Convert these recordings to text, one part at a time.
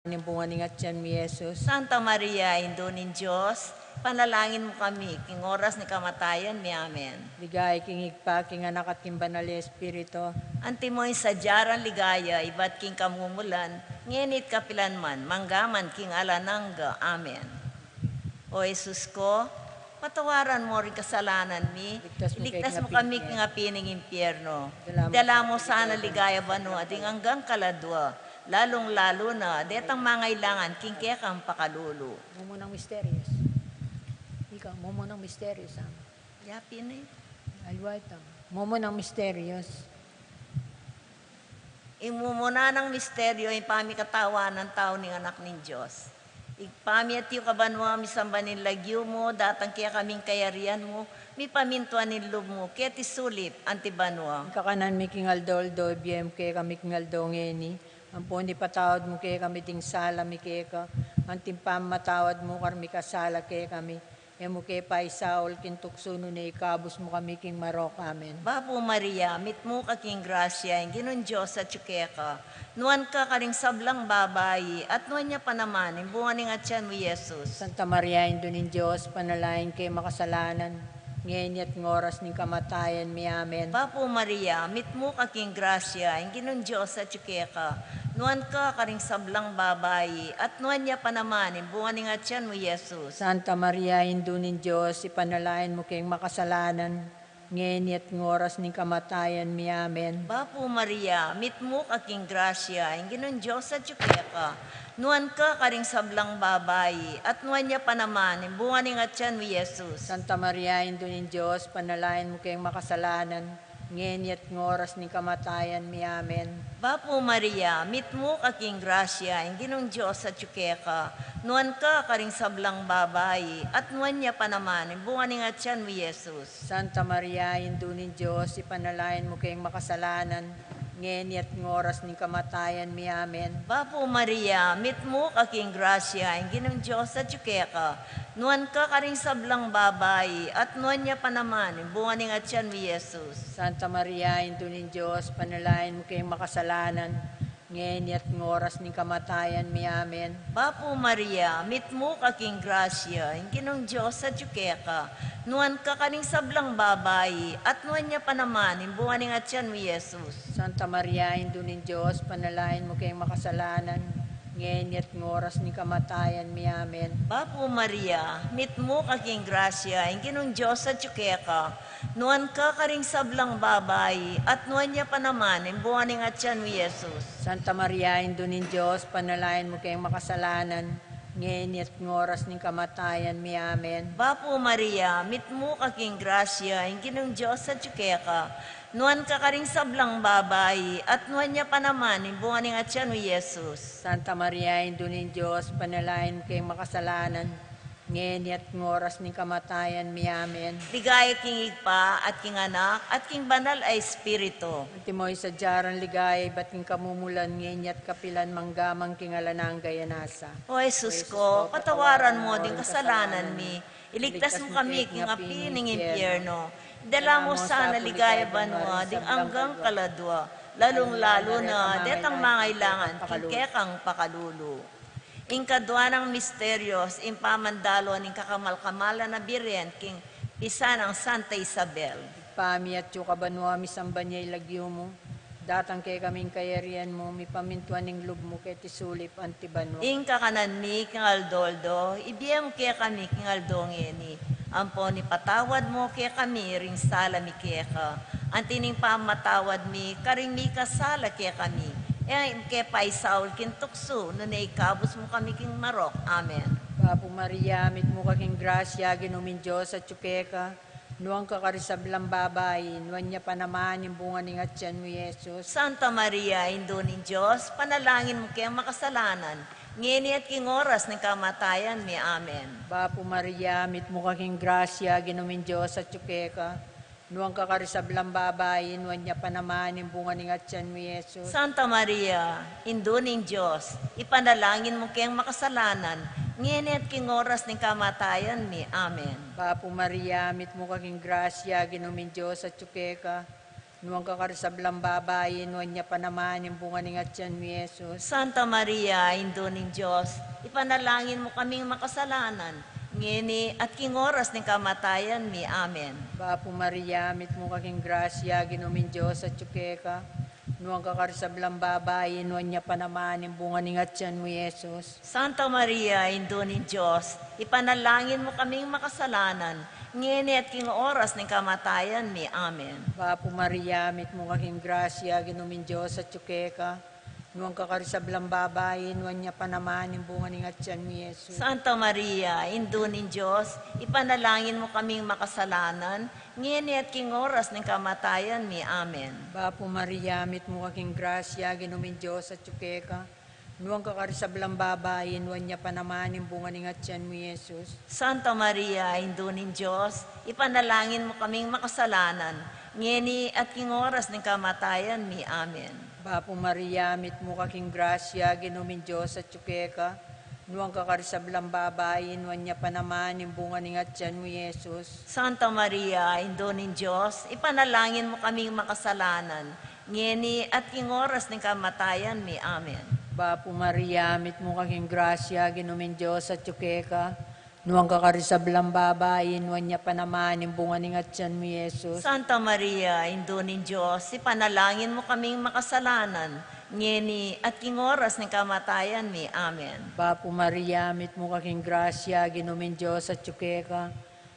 Bunga ni Ngatyan mi Jesus. Santa Maria, Indon Diyos, panalangin mo kami, king oras ni kamatayan mi. Amen. Ligay king igpa, king anak at king banal na Espiritu. Antimoy sa jaran ligaya, ibat king kamumulan, ngenit kapilan man, manggaman king alanangga. Amen. O Jesus ko, patawaran mo rin kasalanan mi, iligtas mo kami king apining impyerno. Dala mo sana ligaya bano, ading hanggang kaladwa, lalong-lalo na, detang mangailangan, king kekang pakalulu. Mumunang mysterious. Ikaw, mumunang mysterious. Yapi na yun. Alwaitam. Mumunang mysterious. Imumuna ng misteryo, ipami katawa ng tao ng anak ng Diyos. Ipami at yung kabanwa, misamba ng lagyo mo, datang kaya kaming kayarian mo, mi pamintuan ng loob mo, kaya tisulip, antibanwa. Kakanan mi king aldoldo, BMK kami king aldo ngeni. Ang pundi patawad mo kaya kami ting sala mi kaya ka. Ang timpam matawad mo karmi kasala kaya kami. E mo kaya pa isaol kintuksuno na ikabos mo kami king marok. Amen. Bapo Maria, mit mo ka king grasya, yung ginon Diyos at tsukeka. Nuan ka karing sablang babayi, at nuan niya pa naman, yung bunga ng atyan mo, Jesus. Santa Maria, Indunin Diyos, panalain kay makasalanan. Ngayon at ngoras ng kamatayan mi. Amen. Bapo Maria, mit mo ka king grasya, yung ginon Diyos at tsukeka. Nuan ka karing sablang babayi, at nuan niya pa naman, yung bunga ng atyan mo, Jesus. Santa Maria, Indunin Diyos, ipanalain mo kay makasalanan. Ngayon at ngoras ng kamatayan mi. Amen. Bapo Maria, mit mo ka king grasya, yung ginon Diyos at tsukeka. Nuan ka karing sablang babayi, at nuan niya pa naman, yung bunga ng atyan mo, Jesus. Santa Maria, Indunin Diyos, panalain mo kay makasalanan. Ngayon at ngoras ng kamatayan mi. Amen. Bapo Maria, mit mo ka king grasya, yung ginong Diyos at tsukeka. Nuan ka karing sablang babayi, at nuan niya pa naman, yung bunga ng atyan mo, Jesus. Santa Maria, Indunin Diyos, ipanalain mo kay makasalanan. Ngayon at ngoras ng kamatayan mi. Amen. Bapo Maria, mit mo ka king grasya, yung ginong Diyos at tsukeka. Nuan ka karing sablang babayi, at nuan niya pa naman, yung bunga ng atyan mo, Jesus. Santa Maria, Indunin Diyos, panalain mo kay makasalanan. Ngayon at ngoras ng kamatayan mi. Amen. Bapo Maria, mit mo ka king grasya, yung ginong Diyos at tsukeka. Nuan ka karing sablang babayi, at nuan niya pa naman, yung bunga ng atyan mo, Jesus. Santa Maria, Indunin Diyos, panalain mo kay makasalanan. Ngayon at ngoras ng kamatayan mi. Amen. Bapo Maria, mit mo ka king grasya, yung ginong Diyos at tsukeka. Nuan ka karing sablang babayi, at nuan niya pa naman, yung bunga ng atyan mo, Jesus. Santa Maria, Indunin Diyos, panalain mo kay makasalanan. Ngayon at ngoras ng kamatayan mi. Amen. Bapo Maria, mit mo ka king grasya, yung ginong Diyos at tsukeka. Nuan ka karing sablang babayi, at nuan niya pa naman, yung bunga ng atyan mo, Jesus. Santa Maria, Indunin Diyos, panalain mo kay makasalanan. Ngayon at ngoras ng kamatayan mi. Amen. Ligaya king igpa, at king anak, at king banal ay espiritu. Antimoy sa jaran ligay, ba't king kamumulan, ngayon at kapilan manggamang king alanang gayanasa. O Jesus ko, patawaran mo din kasalanan mi. Iligtas mo kami king api ng impyerno. Dala mo sana ligaya banwa, ding hanggang kaladwa. Lalong-lalo na, detang mangailangan, king kekang pakalulu. Inkadwa ng misteryos, impamandalo ng kakamal-kamala na birhen, king isa ng Santa Isabel. Pami at yung kabanwa, misamba niya ilagyo mo. Datang kay kaming kayarian mo, mi pamintuan ng loob mo kay tisulip antibanwa. Inka kanan mi, king Aldoldo, ibiyam kaya kami, king Aldongeni. Ampo ni patawad mo kaya kami, ring sala mi kaya ka. Antining pamatawad mi, karing mi kasala kaya kami. Kaya pa isaul kintukso, no na ikabos mo kami king marok. Amen. Papo Maria, mit mo kaking grasya, ginumin Diyos at tsukeka. Nuwang kakarisablang babae, nuwan niya pa naman yung bunga ng atyan mo, Jesus. Santa Maria, Indunin Diyos, panalangin mo kaya makasalanan. Ngini at king oras ng kamatayan mi. Amen. Papo Maria, mit mo kaking grasya, ginumin Diyos at tsukeka. Nuwang kakarisablang babae, nuwan niya pa naman yung bunga ng atyan mo, Jesus. Santa Maria, Indunin Diyos, ipanalangin mo kayang makasalanan, ngini at king oras ng kamatayan mi. Amen. Papo Maria, mit mo kaking grasya, ginumin Diyos at tsukeka. nuwang kakarisablang babae, nuwan niya pa naman yung bunga ng atyan mo, Jesus. Santa Maria, Indo ng Diyos, ipanalangin mo kaming makasalanan, ngini at king oras ng kamatayan mi. Amen. Bapo Maria, mit mo kaking grasya, ginumin Diyos at tsukeka, nuwang kakarisablang babae, nuwan niya pa naman yung bunga ng atyan mo, Jesus. Santa Maria, Indo ng Diyos, ipanalangin mo kaming makasalanan, ngini at king oras ng kamatayan mi. Amen. Bapo Maria, mit mo kaking grasya, ginumin Diyos at tsukeka, nuwang kakarisablang babae, nuwan niya pa naman yung bunga ng atyan mo, Jesus. Santa Maria, Indo ng Diyos, ipanalangin mo kaming makasalanan, ngini at king oras ng kamatayan mi. Amen. Bapo Maria, mit mo kaking grasya, ginumin Diyos at tsukeka, nuwang kakarisablang babae, nuwan niya pa naman yung bunga ng atyan mo, Jesus. Santa Maria, Indo ng Diyos, ipanalangin mo kaming makasalanan, ngini at king oras ng kamatayan mi. Amen. Bapo Maria, mit mo kaking grasya, ginumin Diyos at tsukeka, nuwang kakarisablang babae, nuwan niya pa naman yung bunga ng atyan mo, Jesus. Santa Maria, Indo ng Diyos, ipanalangin mo kaming makasalanan, ngini at king oras ng kamatayan mi. Amen. Bapo Maria, mit mo kaking grasya, ginumin Diyos at tsukeka, nuwang kakarisablang babae, nuwan niya pa naman yung bunga ng atyan mo, Jesus. Santa Maria, Indo ng Diyos, ipanalangin mo kaming makasalanan, ngini at king oras ng kamatayan mi. Amen. Bapo Maria, mit mo kaking grasya, ginumin Diyos at tsukeka,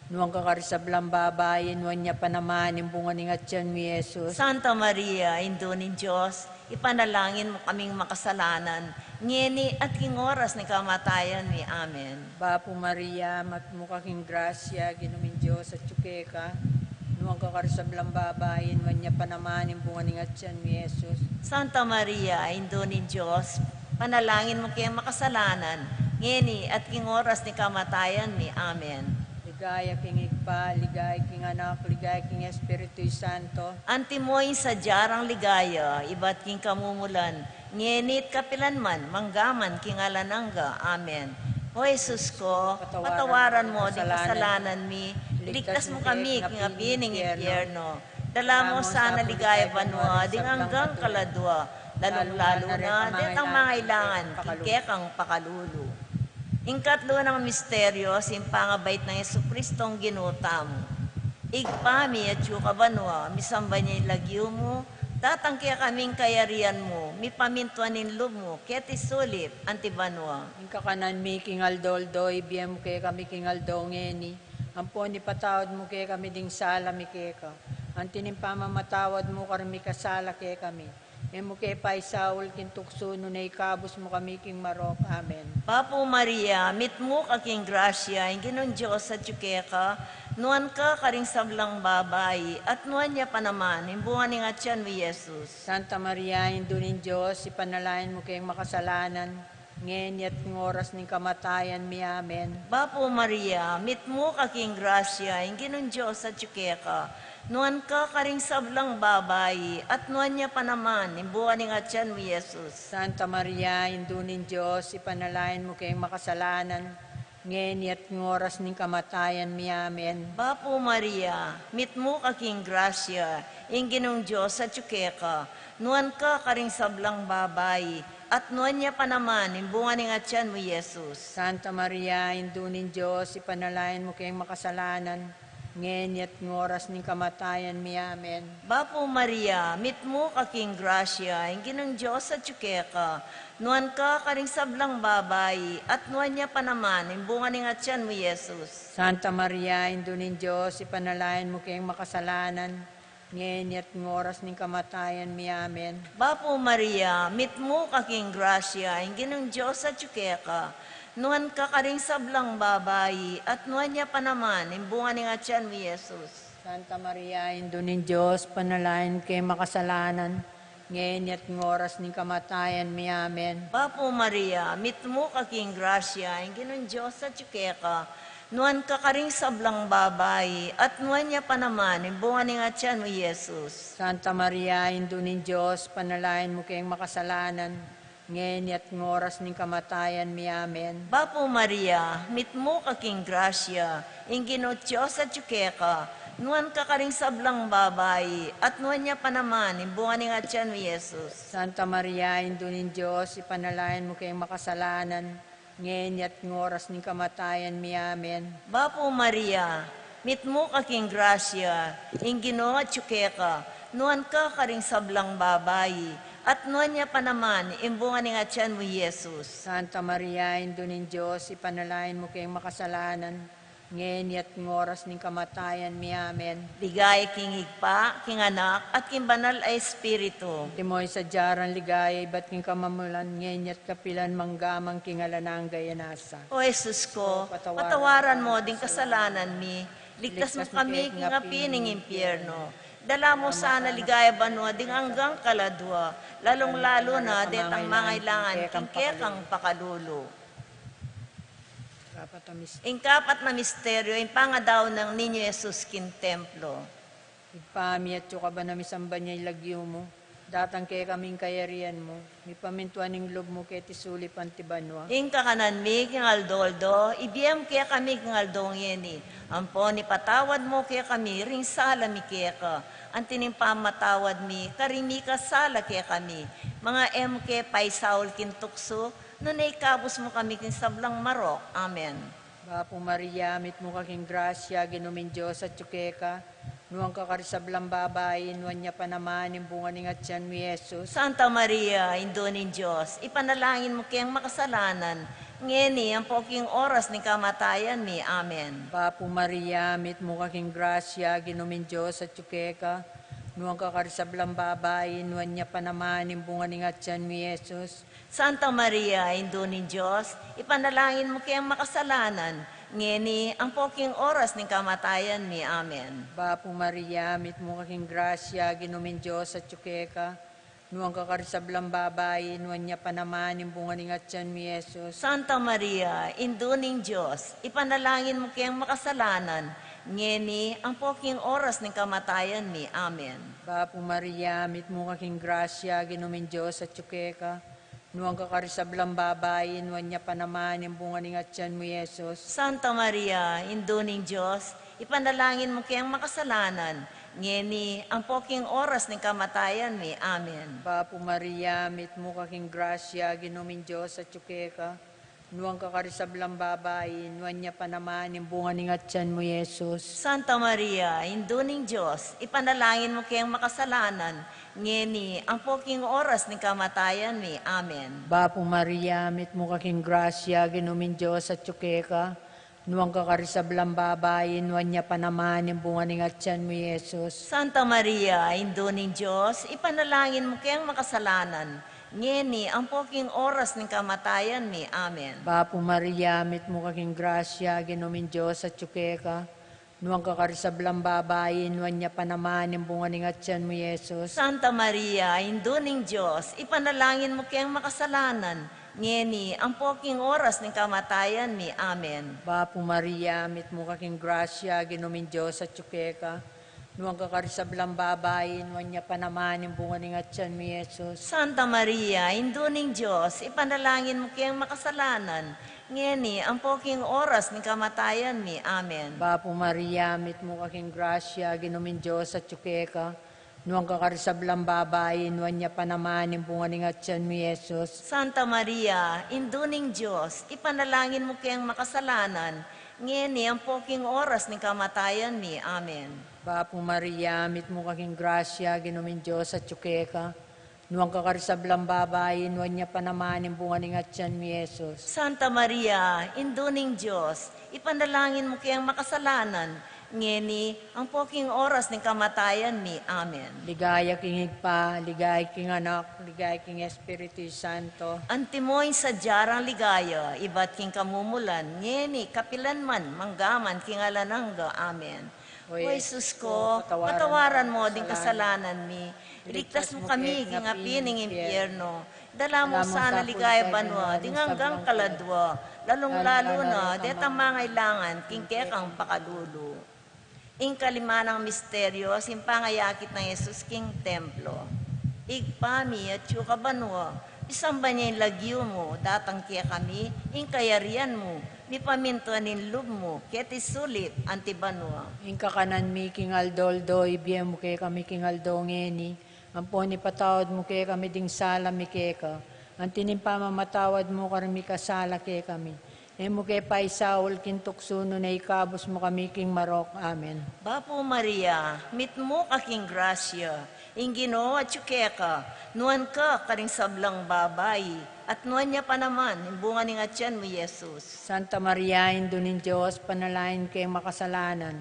nuwang kakarisablang babae, nuwan niya pa naman yung bunga ng atyan mo, Jesus. Santa Maria, Indo ng Diyos, ipanalangin mo kaming makasalanan, ngini at king oras ng kamatayan mi. Amen. Bapo Maria, mat mo kaking grasya, ginumin Diyos at tsukeka, nuwang kakarisablang babae, nuwan niya pa naman yung bunga ng atyan mo, Jesus. Santa Maria, Indo ng Diyos, panalangin mo kayong makasalanan, ngini at king oras ng kamatayan mi. Amen. Ligaya king Igpa, ligaya king Anak, ligaya king Espiritu Santo. Antimoy sa jarang ligaya, iba't king kamumulan, ngenit kapilanman, manggaman king alanangga. Amen. O Jesus ko, patawaran mo di kasalanan mi, iligtas mo kami king apining impyerno. Dala mo sana ligaya banwa, ding hanggang kaladwa, lalong-lalo na, di ang mga ilangan, kikekang pakalulu. Ingkatlo ng misteryo, simpangabait ng Jesucristong ginutam. Igpami at yukabanwa, misamba niya ilagyo mo, tatangkya kaming kayarian mo, mipamintuan ninlob mo, keti sulip, antibanwa. Ing kakanan mi king Aldoldo, ibiyem mo kaya kami king Aldongeni. Ampon ni patawad mo kaya kami ding sala mi kaya ka. Antinim pamamatawad mo karmi kasala kaya kami. Emo kay Pai Saul kintukso no na ikabos mo kami king Marok. Amen. Papo Maria, mit mo kaking grasya, inginon Diyos sa tsukeka, nuan ka karing sablang babay, at nuan niya pa naman, imbungan ni nga tiyan mo, Jesus. Santa Maria, indunin Diyos, ipanalain mo kayong makasalanan, ngayon at ng oras ng kamatayan mi. Amen. Papo Maria, mit mo kaking grasya, inginon Diyos sa tsukeka, nuan ka karing sablang babay, at nuan niya pa naman, imbungan ni nga tiyan mo, Jesus. Santa Maria, indunin Diyos, ipanalain mo kayong makasalanan, ngayon at ng oras ng kamatayan mi. Amen. Papo Maria, mit mo kaking grasya, inginong Diyos sa tsukeka, nuan ka karing sablang babay, at nuan niya pa naman, imbungan ni nga tiyan mo, Jesus. Santa Maria, indunin Diyos, ipanalain mo kayong makasalanan, ngayon at ng oras ng kamatayan mi. Amen. Papo Maria, mit mo kaking grasya, inginong Diyos sa tsukeka, nuan ka karing sablang babay, at nuan niya pa naman, imbungan ni nga tiyan mo, Jesus. Santa Maria, indunin Diyos, ipanalain mo kayong makasalanan, ngayon at ng oras ng kamatayan mi. Amen. Papo Maria, mit mo kaking grasya, inginong Diyos sa tsukeka, nuan ka karing sablang babay, at nuan niya pa naman, imbungan ni nga tiyan mo, Jesus. Santa Maria, indunin Diyos, panalain kay makasalanan, ngayon at ng oras ng kamatayan mi. Amen. Papo Maria, mit mo kaking grasya, inginong Diyos sa tsukeka, nuan ka karing sablang babay, at nuan niya pa naman, imbungan ni nga tiyan mo, Jesus. Santa Maria, indunin Diyos, panalain mo kayong makasalanan, ngayon at ng oras ng kamatayan mi. Amen. Papo Maria, mit mo kaking grasya, inginong Diyos sa tsukeka, nuan ka karing sablang babae, at nuan niya pa naman, imbungan ni nga tiyan ni Jesus. Santa Maria, Indunin Diyos, ipanalain mo kayong makasalanan, ngayon at ng oras ng kamatayan mi. Amen. Bapo Maria, mit mo kaking grasya, ing Ginoo at ka, nuan ka karing sablang babae, at nuan niya pa naman, imbungan ni nga tiyan mo Jesus. Santa Maria, Indunin Diyos, ipanalain mo kayong makasalanan, ngayon at ng oras ng kamatayan mi. Amen. Ligay king higpa, king anak, at king banal ay espiritu. Timoy sa jaran ligaya, iba't king kamamulan, ngayon at kapilan manggamang king alanang gayanasa. O Jesus ko, patawaran mo din kasalanan mi, ligtas mo kami king apining impyerno. Dala mo sana ligaya banwa ding hanggang kaladwa, lalong-lalo na detang mangailangan king kekang pakalulo. Ingkapat na misteryo, yung pangadaw ng Ninyo Jesus kin templo. Igpami at yuka ba na misamba niya ilagyo mo, datang kay kaming kayarian mo, mi pamintuan ng loob mo kay tisuli pantibanwa. Ingka kanan mi king aldoldo, ibiyam kaya kami king aldong yeni. Ampo ni patawad mo kaya kami, ring sala mi kaya ka. Antining pamatawad mi, karimi ka sala kaya kami. Mga MK paisaul kin tukso, nunay kabus mo kami kin sablang marok. Amen. Bapo Maria, mit mo kaking grasya, ginumin Diyos at yukeka, nuwang kakarisablang babae, nuwan niya pa naman, imbungan ng atyan mo Jesus. Santa Maria, Indunin Diyos, ipanalangin mo kayang makasalanan, ngeni ang poking oras ni kamatayan mi. Amen. Bapo Maria, mit mo kaking grasya, ginumin Diyos at yukeka, nuwang kakarisablang babae, nuwan niya pa naman, imbungan ng atyan mo Jesus. Santa Maria, Indunin Diyos, ipanalangin mo kayang makasalanan, ngeni ang poking oras ng kamatayan mi. Amen. Bapo Maria, mit mo kaking grasya, ginumin Diyos at yukeka, nuwang kakarisablang babae, nuwan niya pa naman, imbungan ng atyan mo Jesus. Santa Maria, Induning Diyos, ipanalangin mo kayang makasalanan, ngeni ang poking oras ng kamatayan mi. Amen. Bapo Maria, mit mo kaking grasya, ginumin Diyos at yukeka, nuwang kakarisablang babae, nuwan niya pa naman, imbungan ng atyan mo Jesus. Santa Maria, Induning Diyos, ipanalangin mo kayang makasalanan, ngeni ang poking oras ng kamatayan mi. Amen. Bapo Maria, mit mo kaking grasya, ginumin Diyos at yukeka, nuwang kakarisablang babae, nuwan niya pa naman, imbungan ng atyan mo Jesus. Santa Maria, Induning Diyos, ipanalangin mo kayang makasalanan, ngeni ang poking oras ng kamatayan mi. Amen. Bapo Maria, mit mo kaking grasya, ginumin Diyos at yukeka, nuwang kakarisablang babae, nuwan niya pa naman, imbungan ng atyan mo Jesus. Santa Maria, Induning Diyos, ipanalangin mo kayang makasalanan, ngeni ang poking oras ng kamatayan mi. Amen. Bapo Maria, mit mo kaking grasya, ginumin Diyos at yukeka, nuwang kakarisablang babae, nuwan niya pa naman, imbungan ng atyan mo Jesus. Santa Maria, Induning Diyos, ipanalangin mo kayang makasalanan, ngeni ang poking oras ng kamatayan mi. Amen. Bapo Maria, mit mo kaking grasya, ginumin Diyos at yukeka, nuwang kakarisablang babae, nuwan niya pa naman, imbungan ng atyan mo Jesus. Santa Maria, Induning Diyos, ipanalangin mo kayang makasalanan, ngeni ang poking oras ng kamatayan mi. Amen. Bapo Maria, mit mo kaking grasya, ginumin Diyos at yukeka, nuwang kakarisablang babae, nuwan niya pa naman, imbungan ng atyan mo Jesus. Santa Maria, Induning Diyos, ipanalangin mo kayang makasalanan, ngeni ang poking oras ng kamatayan mi. Amen. Bapo Maria, mit mo kaking grasya, ginumin Diyos at yukeka, nuwang kakarisablang babae, nuwan niya pa naman, imbungan ng atyan mo Jesus. Santa Maria, Induning Diyos, ipanalangin mo kayang makasalanan, ngeni ang poking oras ng kamatayan mi. Amen. Ligaya king higpa, ligaya king anak, ligaya king Espiritu Santo. Antimoy sa jarang ligaya, iba't king kamumulan, ngeni kapilanman, manggaman, king alanangga. Amen. O Jesus ko, patawaran mo din kasalanan mi. Iligtas mo kami, king apining impyerno. Dala mo sana ligaya banwa, ding hanggang kaladwa. Lalong-lalo na, detang mangailangan, king kekang pakadulo. Ing kalimanang misteryo, simpangayakit ng Jesus king templo. Igpami at yuka banwa, Isamba niya yung lagyo mo, datang kaya kami, yung kayarian mo, mi pamintuan in loob mo, kaya sulit, antibanwa. Inka kanan mi king aldoldo, ibiyem mo kay kami king aldo ngeni. Ampon ipatawad mo kay kami ding sala mi keka. Antinim pa mamatawad mo karmi kasala kay kami. Emo kay paisaul kintuksuno na ikabos mo kami king marok. Amen. Bapo Maria, mit mo kaking grasya, ingino at tsukeka, nuan ka karing sablang babay, at nuan niya pa naman, imbunga ni atyan mo, Jesus. Santa Maria, Indunin Diyos, panalain kay makasalanan.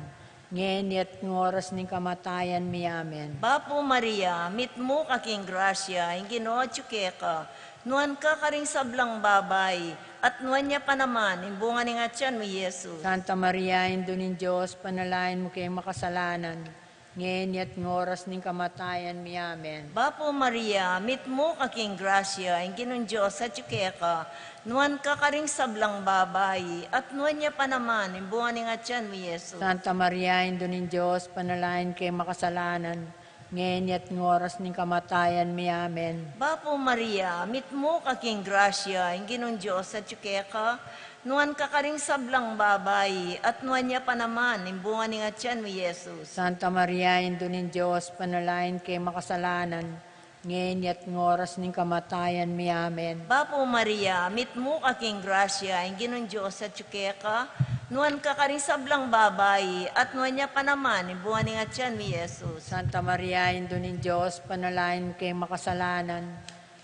Ngayon at ng oras ng kamatayan mi. Amen. Bapo Maria, mit mo kaking grasya, ingino at tsukeka, nuan ka karing sablang babay, at nuan niya pa naman, imbunga ni atyan mo, Jesus. Santa Maria, Indunin Diyos, panalain mo kay makasalanan. Ngayon at ng oras ng kamatayan mi. Amen. Bapo Maria, mit mo kaking grasya, inginong Diyos at tsukeka, nuan ka karing sablang babay, at nuan niya pa naman, imbunga ni atyan mo, Jesus. Santa Maria, Indunin Diyos, panalain kay makasalanan. Ngayon at ng oras ng kamatayan mi. Amen. Bapo Maria, mit mo kaking grasya, inginong Diyos at tsukeka, nuan ka karing sablang babay, at nuan niya pa naman, imbunga ni atyan mo, Jesus. Santa Maria, Indunin Diyos, panalain kay makasalanan. Ngayon at ng oras ng kamatayan mi. Amen. Bapo Maria, mit mo kaking grasya, inginong Diyos at tsukeka, nuan ka karing sablang babay, at nuan niya pa naman, imbunga ni atyan mo, Jesus. Santa Maria, Indunin Diyos, panalain kay makasalanan.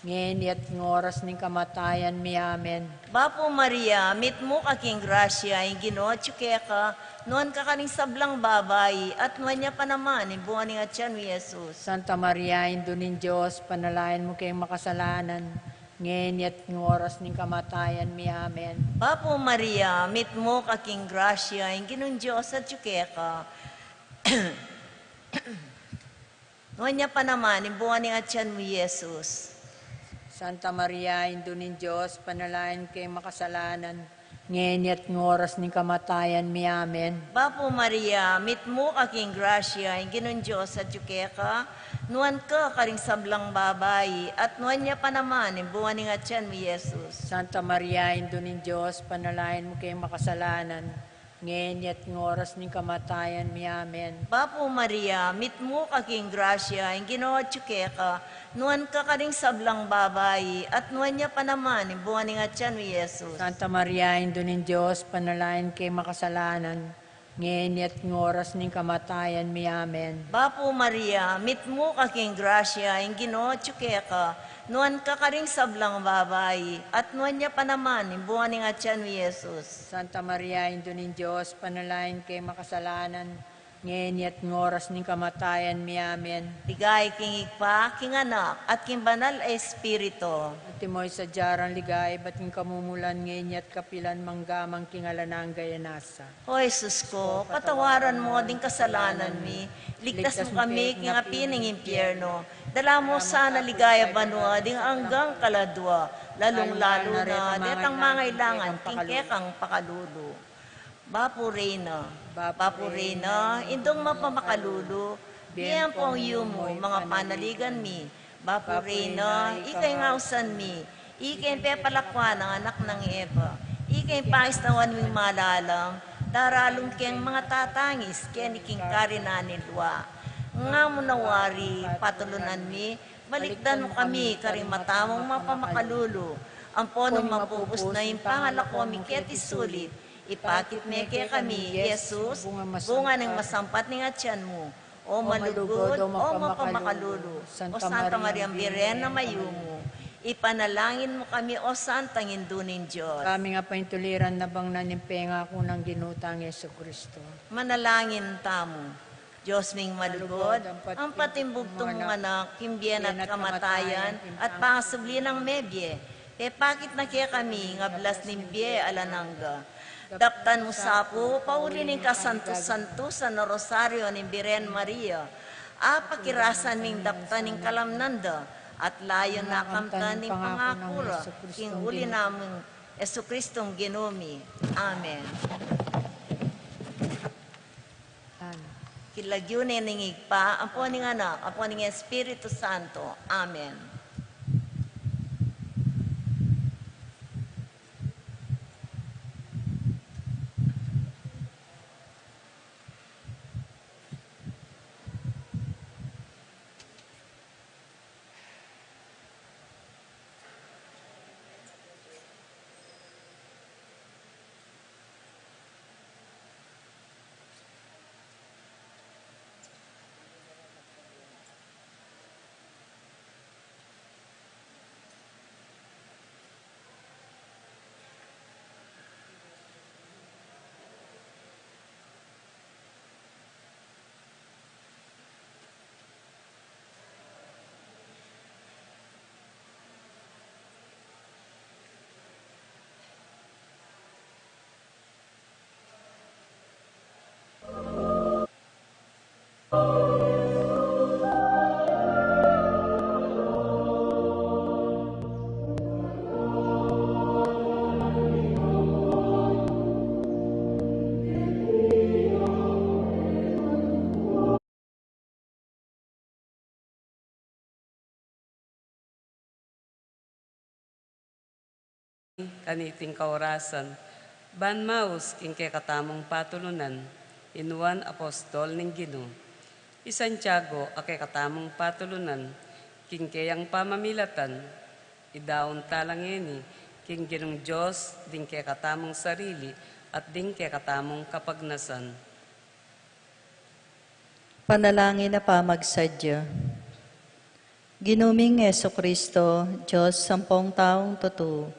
Ngayon at ng oras ng kamatayan mi. Amen. Bapo Maria, mit mo kaking grasya, ingino at tsukeka, nuan ka karing sablang babay, at nuan niya pa naman, imbunga ni atyan mo, Jesus. Santa Maria, Indunin Diyos, panalain mo kay makasalanan. Ngayon at ng oras ng kamatayan mi. Amen. Bapo Maria, mit mo kaking grasya, inginong Diyos at tsukeka, nuan niya pa naman, imbunga ni atyan mo, Jesus. Santa Maria, Indunin Diyos, panalain kay makasalanan. Ngayon at ng oras ng kamatayan mi. Amen. Bapo Maria, mit mo kaking grasya, inginong Diyos at tsukeka, nuan ka karing sablang babay, at nuan niya pa naman, imbunga ni atyan mo, Jesus. Santa Maria, Indunin Diyos, panalain mo kay makasalanan. Ngayon at ng oras ng kamatayan mi. Amen. Bapo Maria, mit mo kaking grasya, ingino at tsukeka, nuan ka karing sablang babay, at nuan niya pa naman, imbunga ni atyan mo, Jesus. Santa Maria, Indunin Diyos, panalain kay makasalanan. Ngayon at ng oras ng kamatayan mi. Amen. Bapo Maria, mit mo kaking grasya, ingino at tsukeka, nuan ka karing sablang babay, at nuan niya pa naman, imbunga ni atyan mo, Jesus. Santa Maria, Indunin Diyos, panalain kay makasalanan. Ngayon at ng oras ng kamatayan mi. Amen. Ligay king igpa, king anak, at king banal espiritu. At timoy sa jarang ligay, ba't king kamumulan ngayon at kapilan manggamang kingalanang gayanasa. O Jesus ko, patawaran mo ding kasalanan mi, ligtas mo kami king apining impyerno, dala mo sana ligaya banwa ding hanggang kaladwa, lalong-lalo na detang mangailangan tingkekang pakalulo. Bapo Reyna, indong mapamakalulu, biyang pong yumo, mga panaligan mi. Bapo Reyna, ikay ngausan mi, ikay pepalakwan ang anak ng Eva, ikay paistawan ming malalam, daralong keng mga tatangis, keniking karinanin luwa. Nga mo nawari, patulunan mi, balikdan mo kami, karing matamong mapamakalulu, ang ponong mapupus na yung pangalako mi ketis sulit, ipakit meke kami, Jesus, bunga ng masampat ng atyan mo, o malugod, o mapamakalulu, o Santa Maria Birhen na mayumo, ipanalangin mo kami, o Santang Indunin Diyos. Kami nga pa tuliran na bang nanimpenga ko ng ginutang Yesu Kristo. Manalangin tamo, Diyos ming malugod, ang patimbugtong mong anak, kimbyen at kamatayan, at pangasubli ng mebye, pakit na kaya kami, nga blas nimbye alanangga. Daptan mo sapo, paulinin ka santo-santo sa rosaryo ni Birhen Maria. Pakirasan ming daptan ng kalamnanda, at layo na kamtan ng pangakura, king uli namang Yesu Kristong ginumi. Amen. Kilagyo na ningigpa, ang po ning anak, ang po ning Espiritu Santo. Amen. kaniting kaorasan, ban maus king kay katamong patulunan, inuan apostol ning Ginoo. I Santiago akay katamong patulunan, king kayang pamamilatan, idaon talangeni, king Ginong Diyos, ding kay katamong sarili, at ding kay katamong kapagnasan. Panalangin na pamagsadya. Ginuming Yeso Kristo, Diyos sampung taong totoo,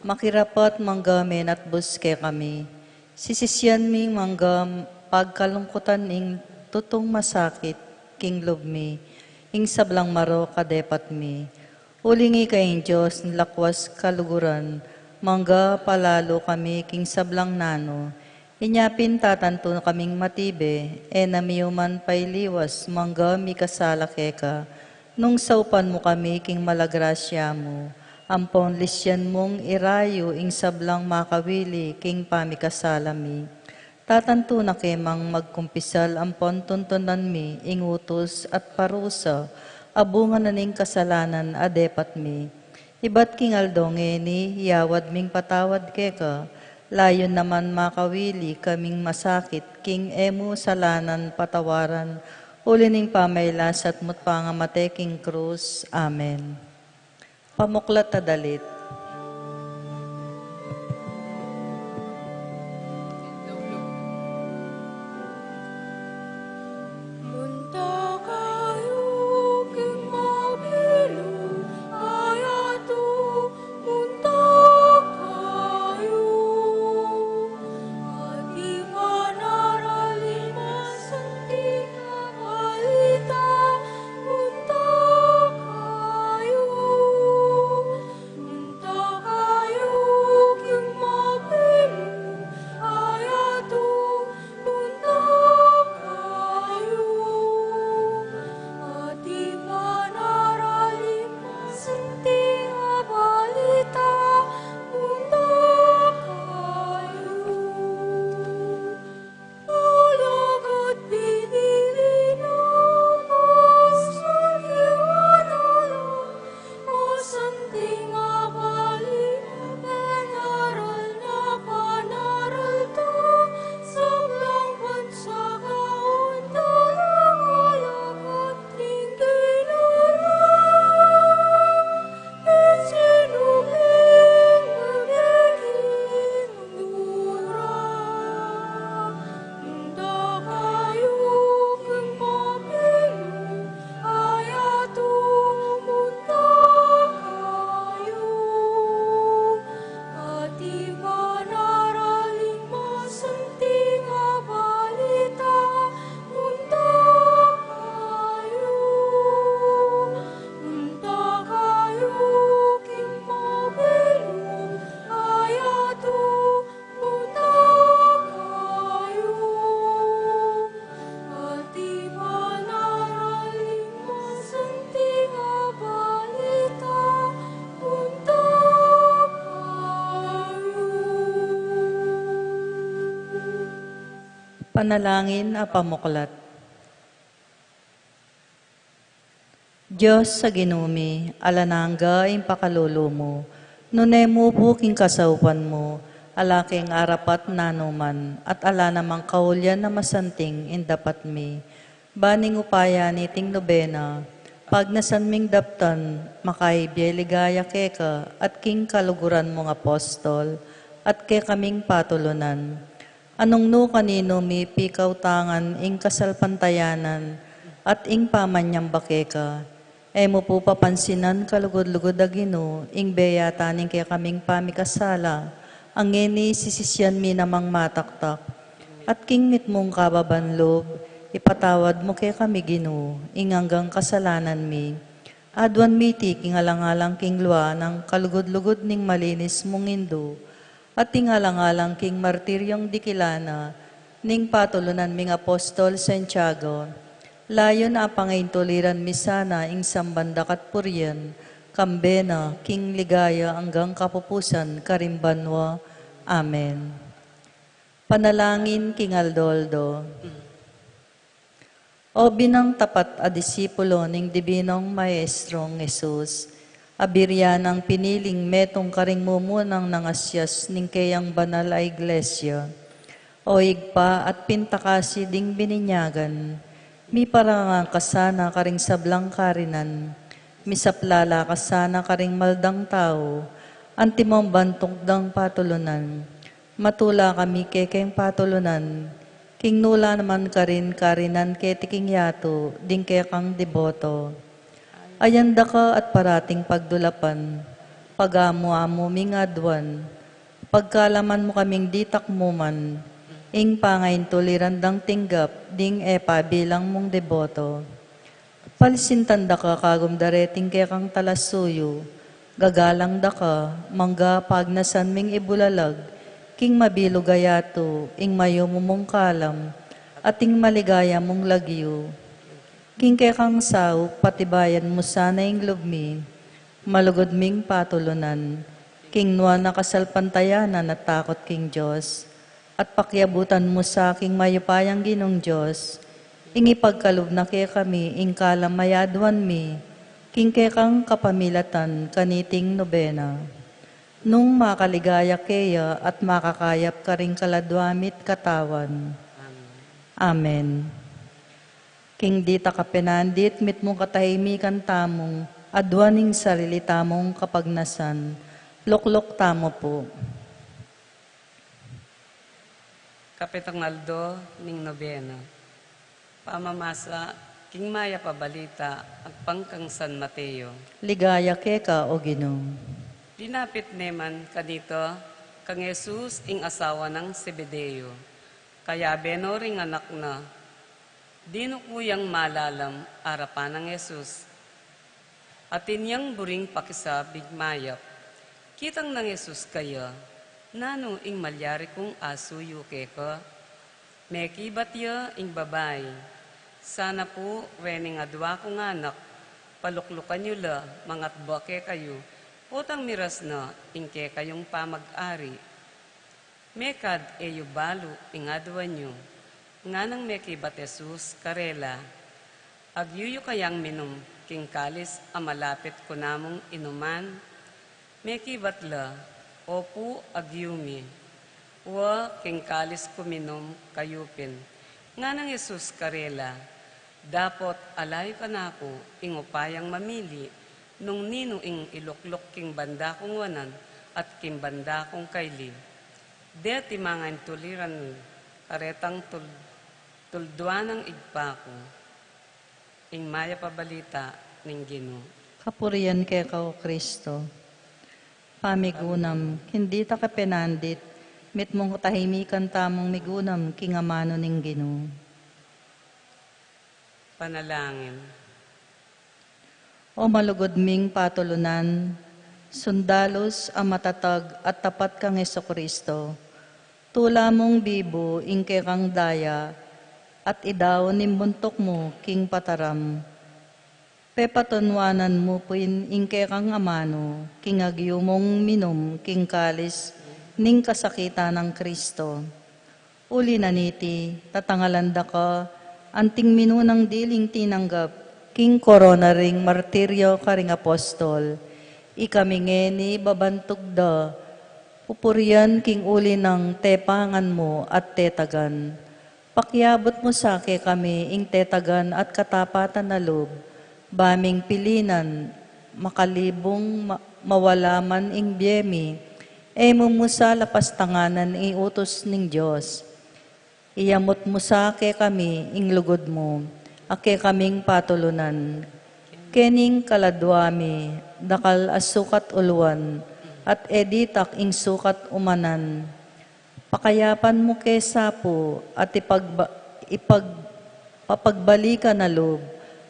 makirapat manggamin at buske kami. Sisisyan ming manggam pagkalungkutan ing tutong masakit, king lubmi, ing sablang maro kadepat mi. Ulingi kayong Diyos nilakwas kaluguran, mangga palalo kami king sablang nano. Inyapin tatanto kaming matibe, namiyuman pailiwas, mangga mi kasala keka. Nung saupan mo kami king malagrasya mo, ampon lisyan mong irayo ing sablang makawili king pamikasalami. Tatanto na kemang magkumpisal ampon tuntunan mi ing utos at parusa, abungan na ning kasalanan adepat mi. Ibat king aldongeni, yawad ming patawad keka, layon naman makawili kaming masakit, king emu salanan patawaran, ulining pamaylas at mutpangamate king krus. Amen. Pamuklat na dalit. Panalangin na pamuklat. Diyos sa ginumi, alanangga ing pakalolo mo, nunemo buking kasaupan mo, alaking arapat nanuman, at ala namang kaulyan na masanting indapat mi. Baning upaya niting nobena, pag nasanming daptan, makaibye ligaya keka, at king kaluguran mong apostol, at ke kaming patulunan. Anong no kanino mi pikaw tangan ing kasalpantayanan at ing pamanyang bakeka. Emo po papansinan kalugod-lugod agino ing beya taning kaya kaming pamikasala. Ang ngeni sisisyan mi namang mataktak. At king mit mong kababanlob, ipatawad mo kaya kami Ginoo ing hanggang kasalanan mi. Adwan miti king alang-alang king lua ng kalugod-lugod ning malinis mong indo. At tingalang-alang king martiryong dikilana, ning patulunan ming apostol Santiago, layo na pangain tuliran misana ing sambandakat puryan, kambena, king ligaya hanggang kapupusan, karimbanwa. Amen. Panalangin king Aldoldo. O binang tapat a disipulo ning Dibinong Maestrong Jesus, Abirya ng piniling metong karing mumunang nangasyas ning kayang banal a iglesia. O igpa at pintakasi ding bininyagan, mi parangang kasana karing sablang karinan, misaplala kasana karing maldang tao, antimong bantong dang patulunan. Matula kami kekeng patulunan, king nula naman karin karinan ketiking yato, ding kekang deboto. Ayanda ka at parating pagdulapan, pag-amo-amo mingadwan, pagkalaman mo kaming ditak mo man, ing pangain tuliran dang tinggap, ding epa bilang mong deboto. Palisintanda ka kagum dareting kekang talasuyo, gagalang da ka, mangga pagnasan ming ibulalag, king mabilo gayato, ing mayo mong kalam, at ing maligaya mong lagyo. King kekang sao, patibayan mo sana ing lubmi, malugod ming patulunan, king nuwa nakasalpantayanan at takot king Diyos, at pakyabutan mo sa aking mayupayang ginong Diyos, ing ipagkalub na kaya kami, ing kalamayadwan mi, king kekang kapamilatan, kaniting nobena. Nung makaligaya kaya at makakayap ka ring kaladwamit katawan. Amen. King dita kapenandit, mit mong katahimikan tamong, adwaning sarili tamong kapagnasan. Luklok tamo po. Kapitang Aldo ning nobena. Pamamasa, king maya pabalita, ang pangkang San Mateo. Ligaya keka o Ginoo. Dinapit neman kanito, kang Jesus ing asawa ng Zebedeo. Kaya beno ring anak na, dino kuyang malalam arapan ng Jesus. At inyang buring pakisabig mayap. Kitang ng Jesus kaya, nano ing malyari kong aso yuke ka. Mekibat ya ing babay. Sana po wening adwa kong anak, paluklukan nyo la, mangat bake kayo. Utang miras na, ingke kayong pamag-ari. Mekad eyo balo, ingadwa nyo. Nga nang mekibat Jesus, karela. Agyuyo kayang minum, king kalis, amalapit ko namong inuman. Mekibat la, opo agyumi. Uwa, king kalis ko minum, kayupin. Nga nang Jesus, karela. Dapot alayo ka na ako, ingupayang mamili, nung nino ing iluklok king banda kong wanan at king banda kong kaili. Deti mangan tuliran karetang tuldwa ng igpa ko. Ing maya pabalita ning Ginoo. Kapurian keka o Kristo. Pamigunam, hindi ta kapenandit, mit mong katahimikan tamong migunam, kingamano ning Ginoo. Panalangin. O malugod ming patulunan, sundalos ang matatag at tapat kang Kristo. Tula mong bibo, ingke kang daya, at idaw nimbuntok mo, king pataram. Pepatunwanan mo puin ingke kang amano, king agyo mong minum, king kalis, ning kasakita ng Kristo. Uli naniti, tatangalanda ka, anting minunang diling tinanggap, king korona ring martiryo karing apostol, ikamingeni babantog da, pupurian king uli ng tepangan mo at tetagan. Pakyabot mo sake kami ing tetagan at katapatan na loob, baming pilinan, makalibong mawalaman ing biyemi, mumusa lapastanganan iutos ning Diyos. Iyamot mo sake kami ing lugod mo, ake kaming patulunan. Kening kaladwami, dakal asukat uluan, at editak ing sukat umanan. Pakayapan mo kesa po, at papagbalikan na loob,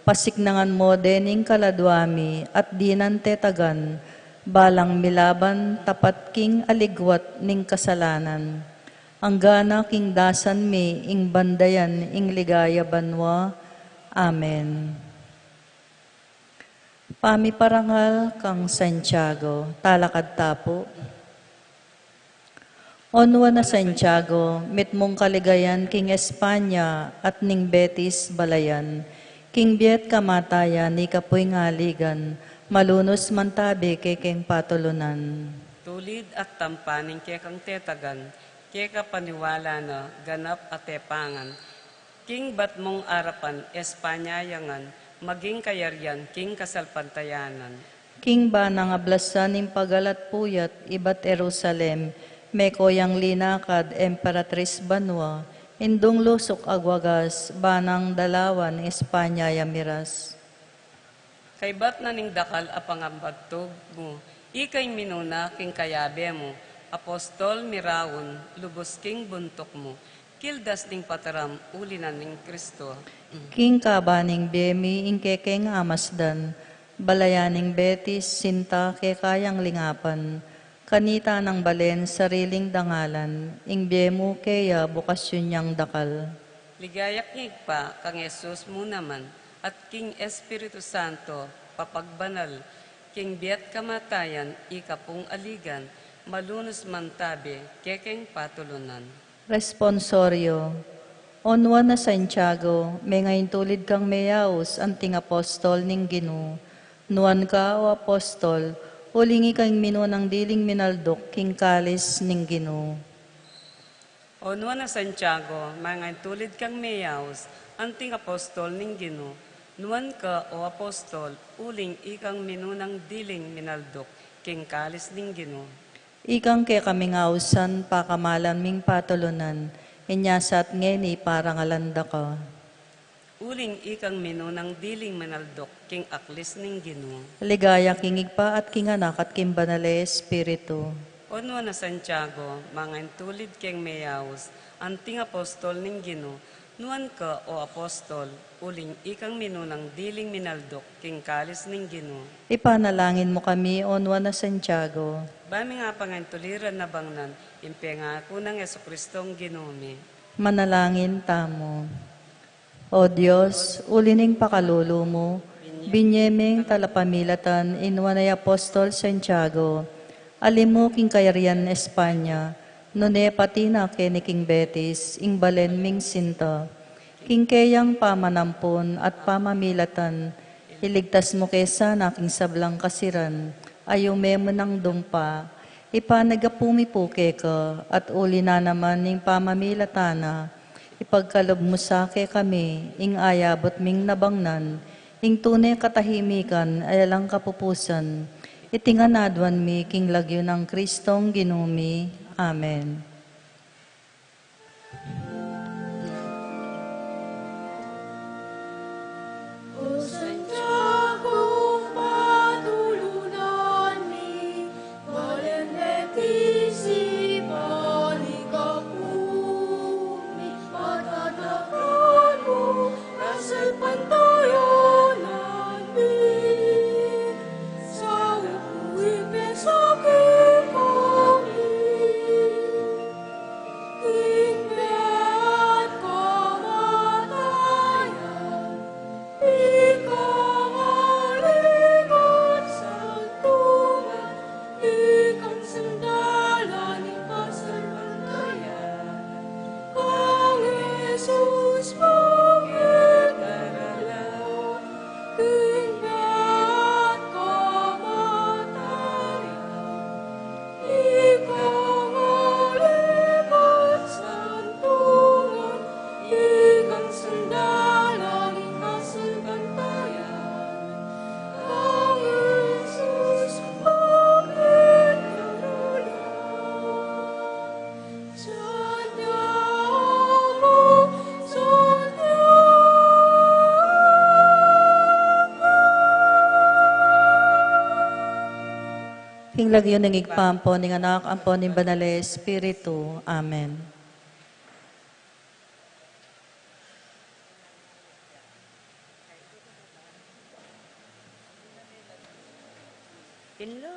pasignangan mo dening kaladwami, at dinan tetagan, balang milaban tapat king aligwat ning kasalanan. Anggana king dasan mi, ing bandayan, ing ligaya banwa. Amen. Pamiparangal kang Santiago, talakad tapo. Onwa na Santiago, mit mong kaligayan king Espanya at ning Betis balayan, king biet kamatayan ni kapoy ngaligan, Malunos mantabi kekeng patulunan. Tulid at tampaning kekang tetagan, keka paniwala na ganap at tepangan, king bat mong arapan Espanyayangan, maging kayaryan king kasalpantayanan. King ba nang ablasan ng pagalat puyat, ibat Jerusalem, meko yang linakad, Emperatriz Banwa, indong lusok agwagas, banang dalawan, Espanya yamiras. Kay bat na ning dakal a pangambagtog mo, ikay minuna king kayabe mo, apostol mirawon, lubos king buntok mo, kildas ning pataram, ulinan ning Kristo. King kabaning bemi, ingkekeng amasdan, balayaning betis, sinta, kekayang lingapan, kanita ng balen, sariling dangalan, ing biyemo keya, bukasyon niyang dakal. Ligayak pa kang Jesus mo naman, at king Espiritu Santo, papagbanal, king biat kamatayan, ikapong aligan, malunos mantabi, kekeng patulunan. Responsorio. Onwa na Santiago, may ngayon tulid kang meyaos, anting apostol ning Ginu. Nuan ka o apostol, ulingi kang minunang diling minaldok, king kalis ning Ginu. Onwa na Santiago, mga tulid kang meyaos, anting apostol ning Gino, nuan ka o apostol, uling ikang minunang diling minaldok, king kalis ning Gino. Ikang ke kaming ausan, pakamalan ming patulunan, inyasat ngeni parang alanda ka. Uling ikang minunang diling minaldok, king aklis ning Gino. Ligaya kingig pa at kinganak at kimbanale espiritu. Onwa na Santiago, mga tulid keng meyaos, anting apostol ning Gino, nuan ka o apostol, uling ikang minunang diling minaldok, king kalis ning Gino. Ipanalangin mo kami, onwa na Santiago. Bami nga pangantuliran na bangnan, impenga ko ng Yesukristong Ginumi. Manalangin tamo. O Diyos, ulining pakalulu mo, binyemeng talapamilatan inwanay Apostol Santiago, alimu king kayarian Espanya, nune patina keni king Betis, ing balen ming sinta, king keyang pamanampon at pamamilatan, iligtas mo kesa na king sablang kasiran, ayume mo ng dumpa, ipanagapumipuke ka, at uli na naman ning pamamilatana, ipagkalob mo sa kami, ing ayabot ming nabangnan, ing tunay katahimikan, ayalang kapupusan, itinganadwan mi king lagyo ng Kristong Ginumi. Amen. King lagyo ng igpampo, ning anak, ampo, ning banale, Espiritu. Amen. Hello.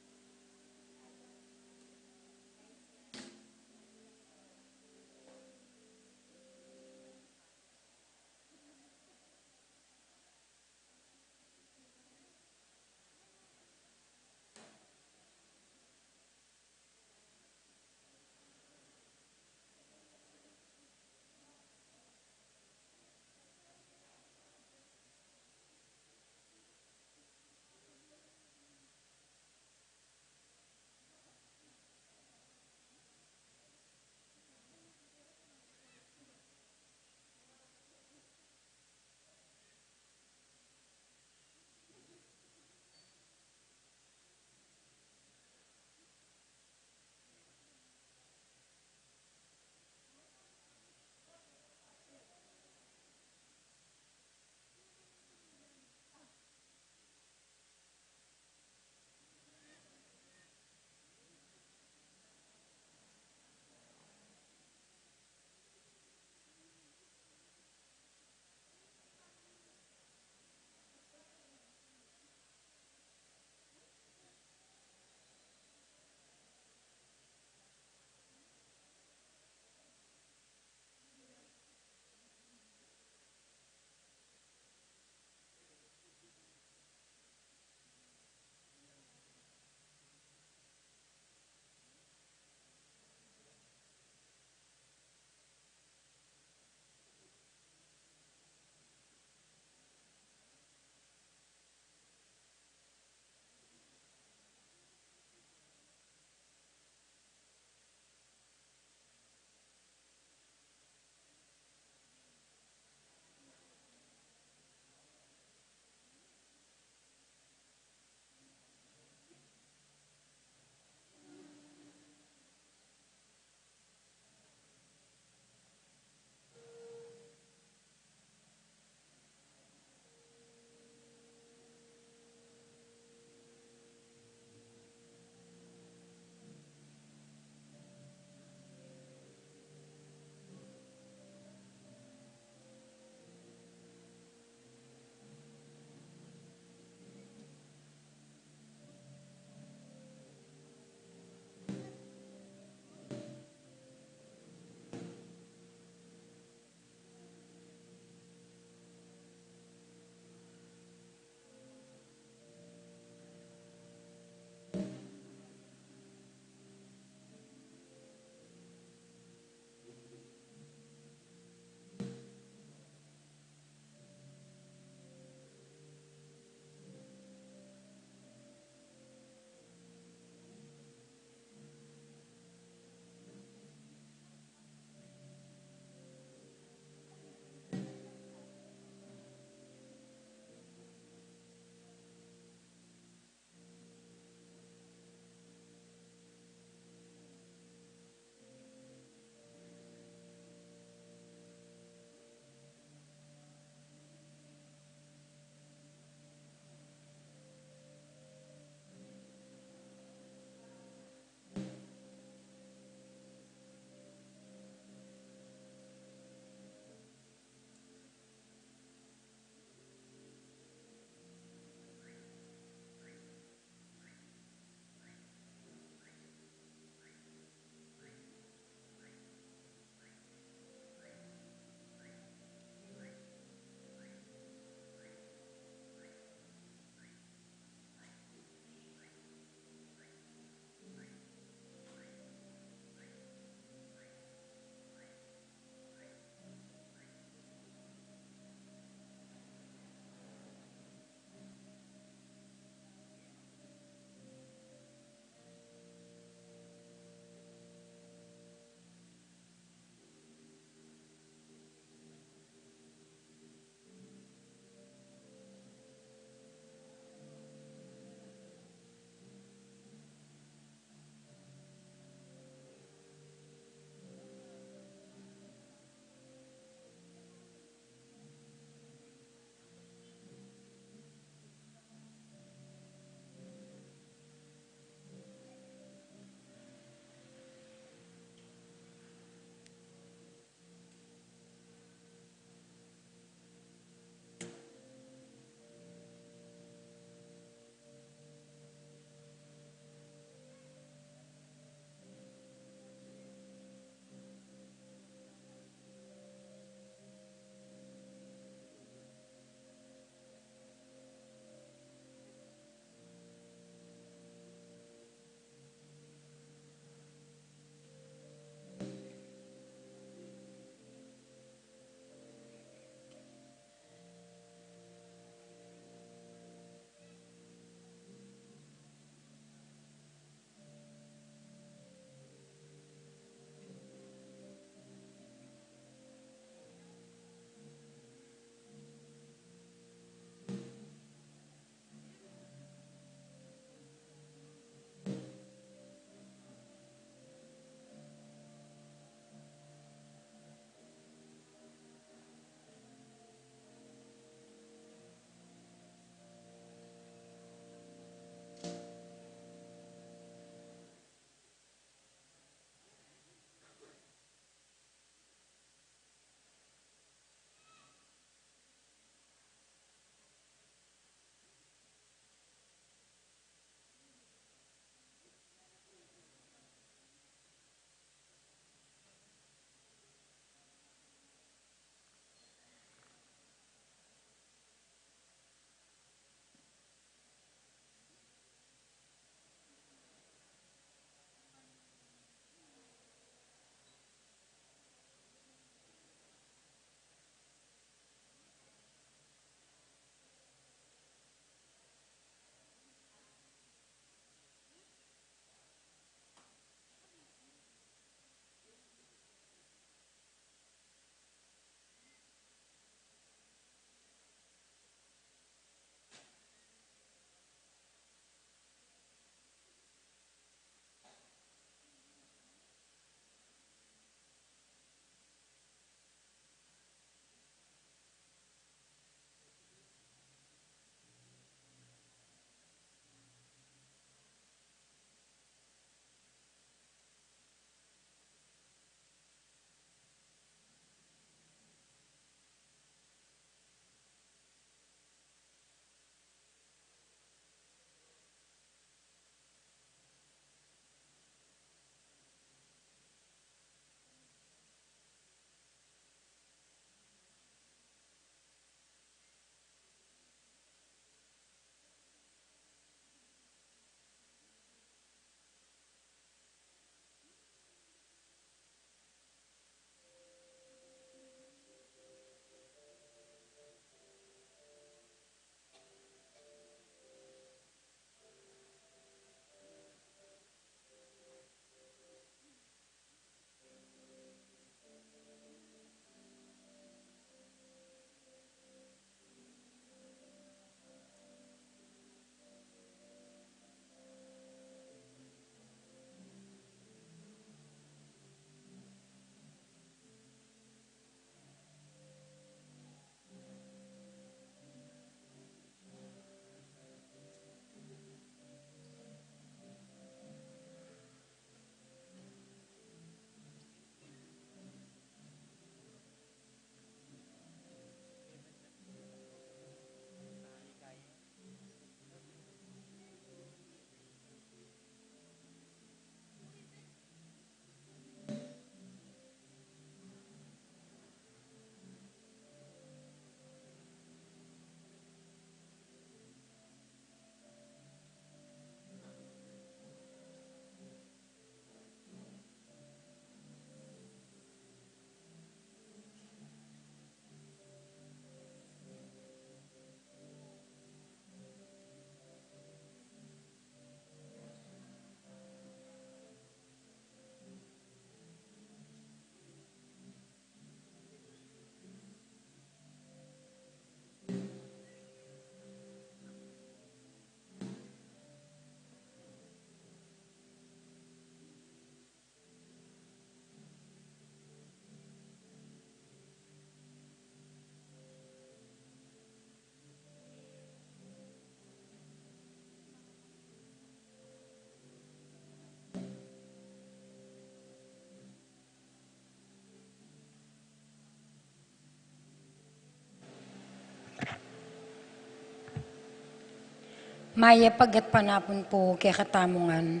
Maya pagat panapon po kay katamungan.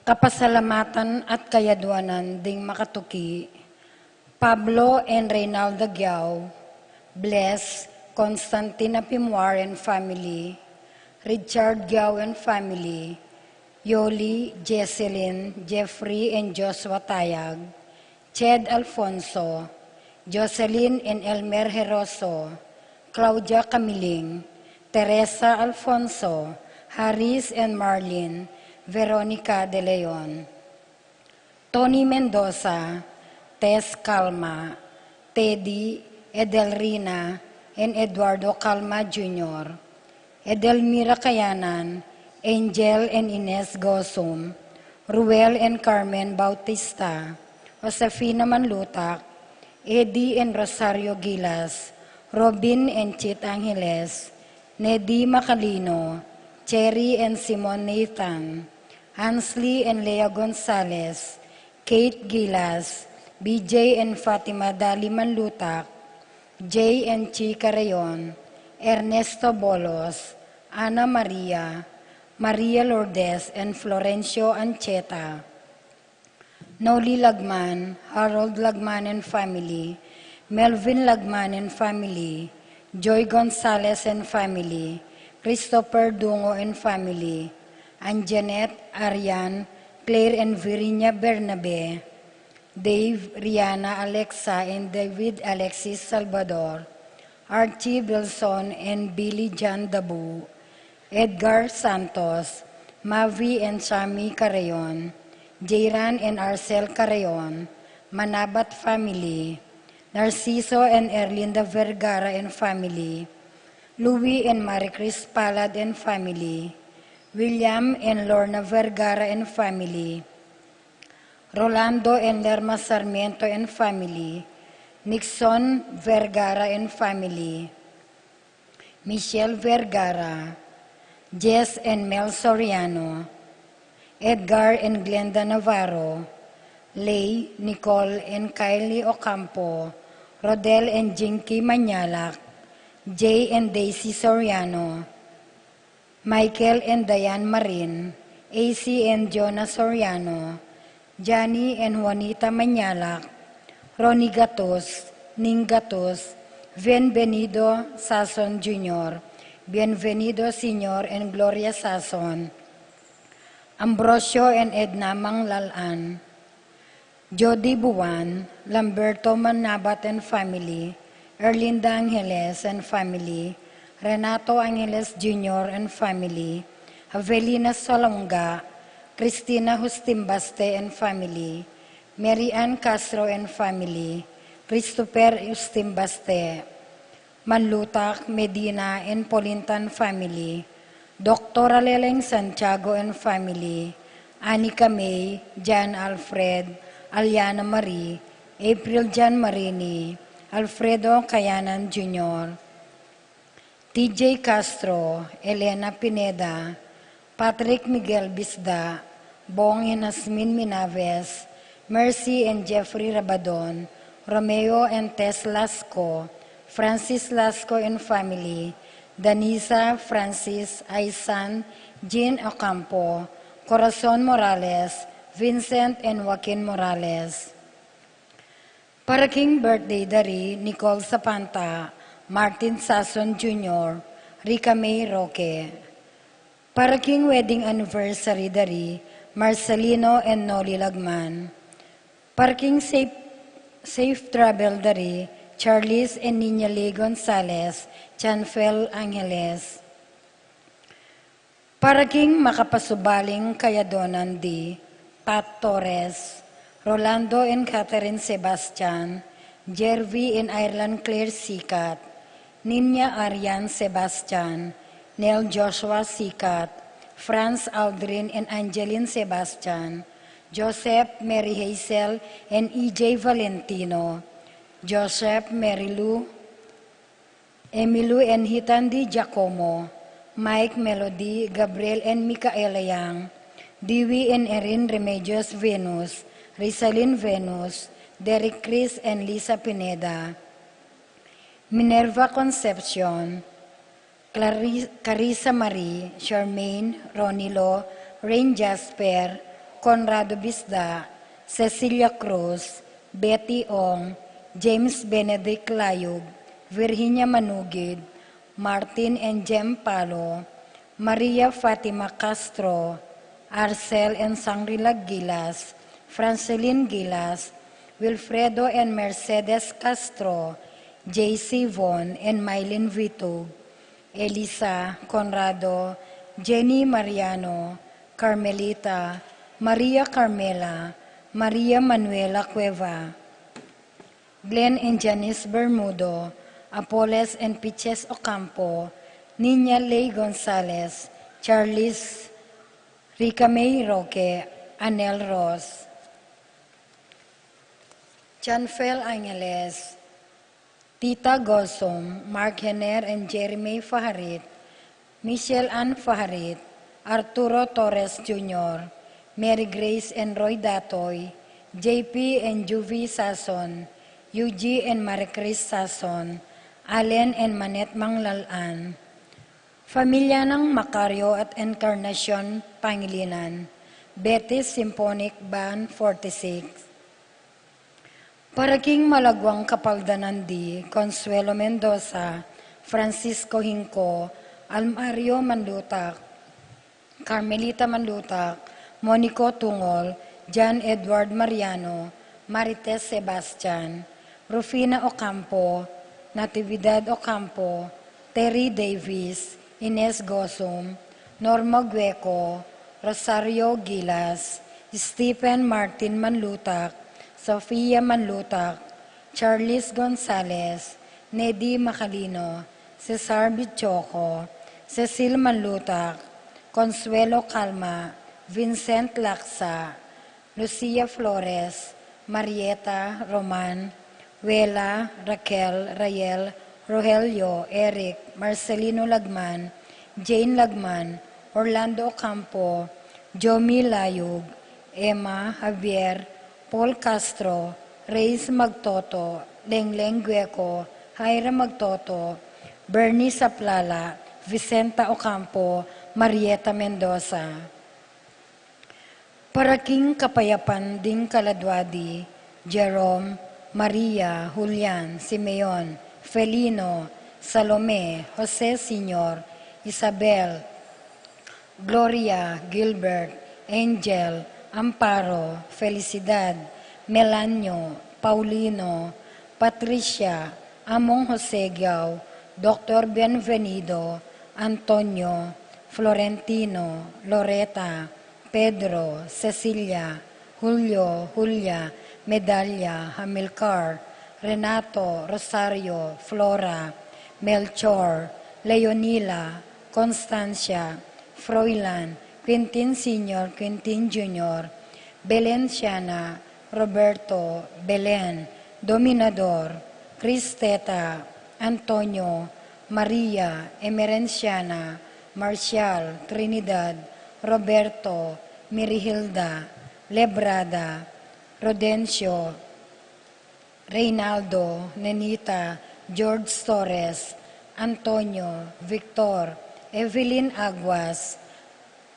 Kapasalamatan at kayaduanan ding makatuki. Pablo and Reynaldo Giao, bless Constantina Pimwar and family, Richard Giao and family, Yoli, Jesselyn, Jeffrey and Joshua Tayag, Ched Alfonso, Jocelyn and Elmer Heroso, Claudia Camiling, Teresa Alfonso, Haris and Marlene, Veronica De Leon, Tony Mendoza, Tess Calma, Teddy, Edelrina, and Eduardo Calma Jr., Edelmira Kayanan, Angel and Ines Gosum, Ruel and Carmen Bautista, Josefina Manlutak, Eddie and Rosario Gilas, Robin and Chit Angeles, Nedy Macalino, Cherry and Simon Nathan, Hansley and Lea Gonzalez, Kate Gilas, BJ and Fatima Dali Manlutak, Jay and Chica Rayon, Ernesto Bolos, Ana Maria, Maria Lourdes and Florencio Ancheta, Noli Lagman, Harold Lagman and family, Melvin Lagman and family, Joy Gonzalez and family, Christopher Dungo and family, Anjanette, Arian, Claire and Virginia Bernabe, Dave, Rihanna, Alexa, and David Alexis Salvador, Archie Bilson and Billy John Dabu, Edgar Santos, Mavi and Shami Carayon, Jairan and Arcel Carayon, Manabat family, Narciso and Erlinda Vergara and family, Louis and Maricris Palad and family, William and Lorna Vergara and family, Rolando and Lerma Sarmiento and family, Nixon Vergara and family, Michelle Vergara, Jess and Mel Soriano, Edgar and Glenda Navarro, Lay, Nicole and Kylie Ocampo, Rodel and Jinky Manyalak, Jay and Daisy Soriano, Michael and Diane Marin, AC and Jonah Soriano, Johnny and Juanita Manyalak, Ronnie Gatos, Ning Gatos, Bienvenido Sason Jr., Bienvenido Sr. and Gloria Sason, Ambrosio and Edna Manglalan, Jody Buwan, Lamberto Manabat and family, Erlinda Angeles and family, Renato Angeles Jr. and family, Avelina Solonga, Cristina Justimbaste and family, Mary Ann Castro and family, Christopher Justimbaste, Manlutak, Medina and Polintan family, Dr. Aleleng Santiago and family, Anika May, Jan Alfred, Aliana Marie, April Jan Marini, Alfredo Kayanan Jr., TJ Castro, Elena Pineda, Patrick Miguel Bisda, Bong and Asmin Minaves, Mercy and Jeffrey Rabadon, Romeo and Tess Lasco, Francis Lasco and family, Danisa, Francis, Aisan, Jean Ocampo, Corazon Morales, Vincent and Joaquin Morales. Para King birthday dari, Nicole Sapanta, Martin Sason Jr., Rica May Roque. Para King wedding anniversary dari, Marcelino and Noli Lagman. Para King safe travel dari, Charles and Nina Lee Gonzalez, Chanfel Angeles. Para King makapasubaling kayadonan di, Pat Torres, Rolando and Catherine Sebastian, Jervy and Ireland Claire Sikat, Ninya Arian Sebastian, Nel Joshua Sikat, Franz Aldrin and Angeline Sebastian, Joseph Mary Hazel and EJ Valentino, Joseph Mary Lou, Emilu and Hitandi Giacomo, Mike Melody, Gabriel and Micaela Yang, Dewey and Erin Remedios Venus, Rizalyn Venus, Derek Chris and Lisa Pineda, Minerva Concepcion, Carissa Marie, Charmaine, Ronilo, Rain Jasper, Conrado Bisda, Cecilia Cruz, Betty Ong, James Benedict Layug, Virginia Manugid, Martin and Jem Palo, Maria Fatima Castro, Arcel and Sangrila Gilas, Franceline Gilas, Wilfredo and Mercedes Castro, J.C. Von and Mylene Vitug, Elisa Conrado, Jenny Mariano, Carmelita, Maria Carmela, Maria Manuela Cueva, Glenn and Janice Bermudo, Apoles and Piches Ocampo, Nina Ley Gonzalez, Charles Rica May Roque, Anel Ross, Chanfel Angeles, Tita Gosom, Mark Henner and Jeremy Faharit, Michelle Ann Faharit, Arturo Torres Jr., Mary Grace and Roy Datoy, JP and Juvie Sason, UG and Maricris Sason, Allen and Manette Manglalan, Pamilya ng Macario at Encarnacion Pangilinan, Betis Symphonic Band 46, Paraking Malagwang Kapaldanandi, Consuelo Mendoza, Francisco Hinco, Almario Manlutak, Carmelita Manlutak, Monico Tungol, John Edward Mariano, Marites Sebastian, Rufina Ocampo, Natividad Ocampo, Terry Davis, Ines Gosum, Norma Gueco, Rosario Gilas, Stephen Martin Manlutak, Sofia Manlutak, Charles Gonzalez, Nedy Macalino, Cesar Bichoco, Cecil Manlutak, Consuelo Calma, Vincent Laksa, Lucia Flores, Marieta Roman, Wela, Raquel, Rayel, Rogelio, Eric, Marcelino Lagman, Jane Lagman, Orlando Ocampo, Jomi Layug, Emma Javier, Paul Castro, Reyes Magtoto, Lengleng Gueco, Jaira Magtoto, Bernie Saplala, Vicenta Ocampo, Marieta Mendoza. Paraking Kapayapan Ding Kaladwadi, Jerome, Maria, Julian, Simeon, Felino, Salome, Jose Senior, Isabel, Gloria, Gilbert, Angel, Amparo, Felicidad, Melanio, Paulino, Patricia, Among Jose Giao, Dr. Bienvenido, Antonio, Florentino, Loreta, Pedro, Cecilia, Julio, Julia, Medalla, Hamilcar, Renato, Rosario, Flora, Melchor, Leonila, Constancia, Froilan, Quintin Sr., Quintin Jr., Belen Siana, Roberto, Belen, Dominador, Cristeta, Antonio, Maria, Emerenciana, Marcial, Trinidad, Roberto, Mirihilda, Lebrada, Rodencio, Reynaldo, Nenita, George Torres, Antonio, Victor, Evelyn Aguas,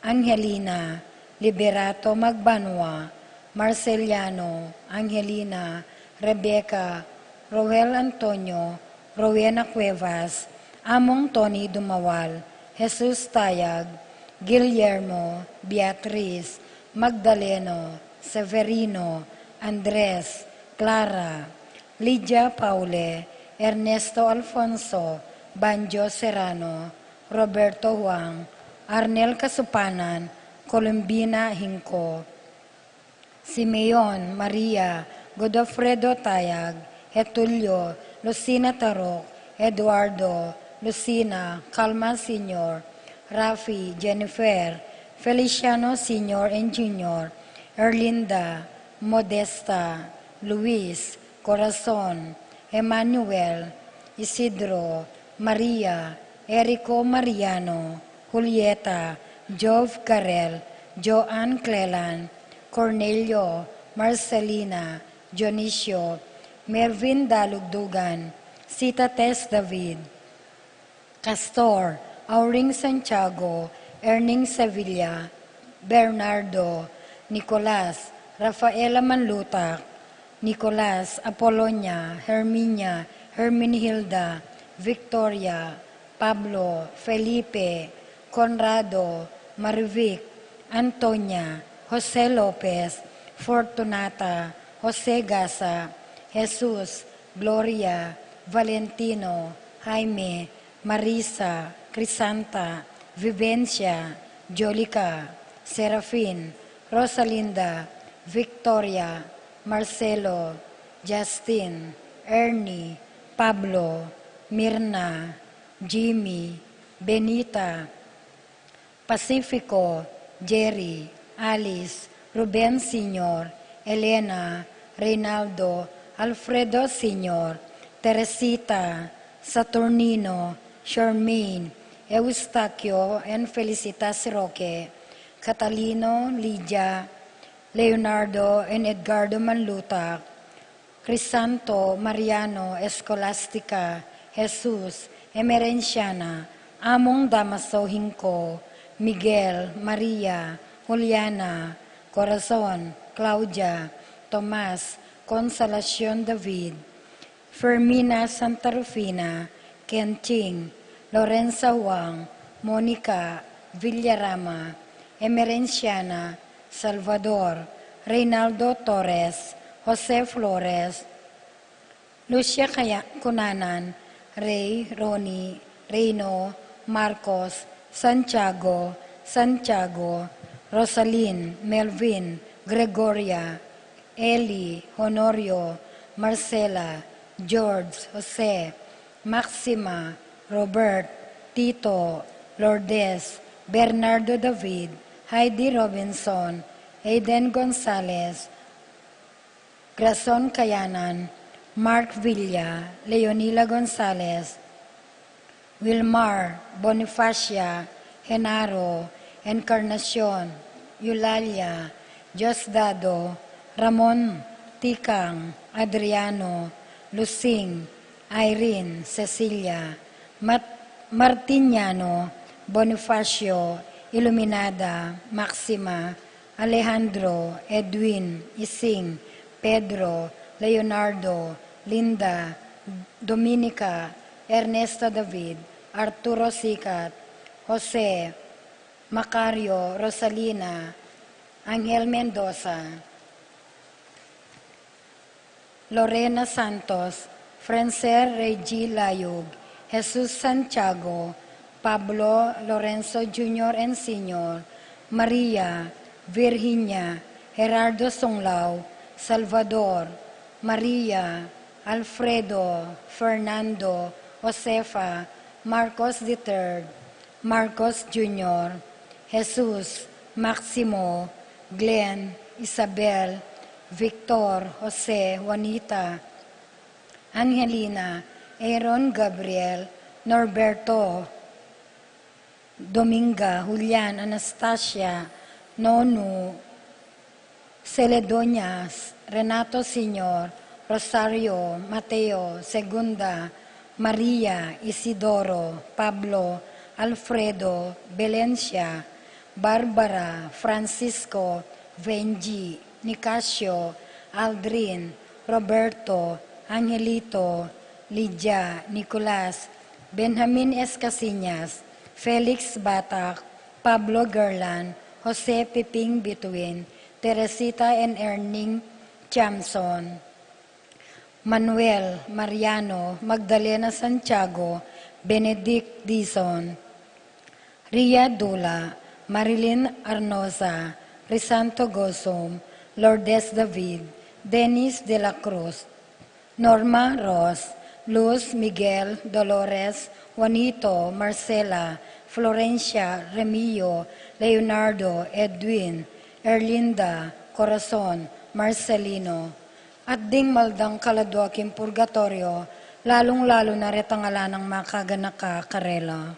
Angelina, Liberato Magbanwa, Marceliano, Angelina, Rebecca, Roel Antonio, Rowena Cuevas, Among Tony Dumawal, Jesus Tayag, Guillermo, Beatriz, Magdaleno, Severino, Andres, Clara, Lydia Paule, Ernesto Alfonso, Banjo Serrano, Roberto Huang, Arnel Kasupanan, Columbina Hinco, Simeon, Maria, Godofredo Tayag, Getulio, Lucina Tarok, Eduardo, Lucina, Calma Sr., Rafi, Jennifer, Feliciano Sr. and Jr., Erlinda, Modesta, Luis, Corazon, Emmanuel, Isidro, Maria, Erico Mariano, Julieta, Jove Carel, Joanne Clelan, Cornelio, Marcelina, Dionisio, Mervin Dalugdugan, Sita Tess David, Castor, Auring Santiago, Erning Sevilla, Bernardo, Nicolas, Rafaela Manlutak, Nicolas, Apolonia, Herminia, Herminihilda, Victoria, Pablo, Felipe, Conrado, Marivic, Antonia, Jose Lopez, Fortunata, Jose Gasa, Jesus, Gloria, Valentino, Jaime, Marisa, Crisanta, Vivencia, Jolica, Serafin, Rosalinda, Victoria, Marcelo, Justin, Ernie, Pablo, Mirna, Jimmy, Benita, Pacifico, Jerry, Alice, Ruben Sr., Elena, Reynaldo, Alfredo Sr., Teresita, Saturnino, Charmaine, Eustaquio, and Felicitas Roque, Catalino, Lydia, Leonardo, and Edgardo Manlutak, Crisanto, Mariano, Escolastica, Jesus, Emerenciana, Among Damaso Hinko, Miguel, Maria, Juliana, Corazon, Claudia, Tomas, Consolacion David, Fermina Santa Rufina, Kenting, Lorenza Huang, Monica, Villarama, Emerenciana, Salvador, Reynaldo Torres, Jose Flores, Lucia Cunanan, Ray, Ronnie, Reyno, Marcos, Santiago, Rosalyn, Melvin, Gregoria, Eli, Honorio, Marcela, George, Jose, Maxima, Robert, Tito, Lourdes, Bernardo David, Heidi Robinson, Aiden Gonzalez, Grason Kayanan, Mark Villa, Leonila Gonzalez, Wilmar, Bonifacia, Genaro, Encarnacion, Eulalia, Diosdado, Ramon, Tikang, Adriano, Lusing, Irene, Cecilia, Martiniano, Bonifacio, Iluminada, Maxima, Alejandro, Edwin, Ising, Pedro, Leonardo, Linda, Dominica, Ernesto David, Arturo Sicat, Jose, Macario, Rosalina, Angel Mendoza, Lorena Santos, Francer Regi Layug, Jesus Santiago, Pablo Lorenzo Jr. and Sr., Maria, Virginia, Gerardo Songlao, Salvador, Maria, Alfredo, Fernando, Josefa, Marcos III, Marcos Jr., Jesus, Maximo, Glenn, Isabel, Victor, Jose, Juanita, Angelina, Aaron Gabriel, Norberto, Dominga, Julian, Anastasia, Nonu, Celedonias, Renato Sr., Rosario, Mateo, Segunda, Maria, Isidoro, Pablo, Alfredo, Belencia, Barbara, Francisco, Venji, Nicasio, Aldrin, Roberto, Angelito, Lydia, Nicolas, Benjamin S. Casillas, Felix Batak, Pablo Gerlan, Jose Piping Bituin, Teresita and Erning Chamson, Manuel Mariano, Magdalena Santiago, Benedict Dizon, Ria Dula, Marilyn Arnoza, Crisanto Gozom, Lourdes David, Dennis de la Cruz, Norma Ross, Luz Miguel Dolores, Juanito, Marcela, Florencia, Remillo, Leonardo, Edwin, Erlinda, Corazon, Marcelino, at ding maldang kaladwaking purgatorio, lalong-lalo na retangala ng makaganaka karela.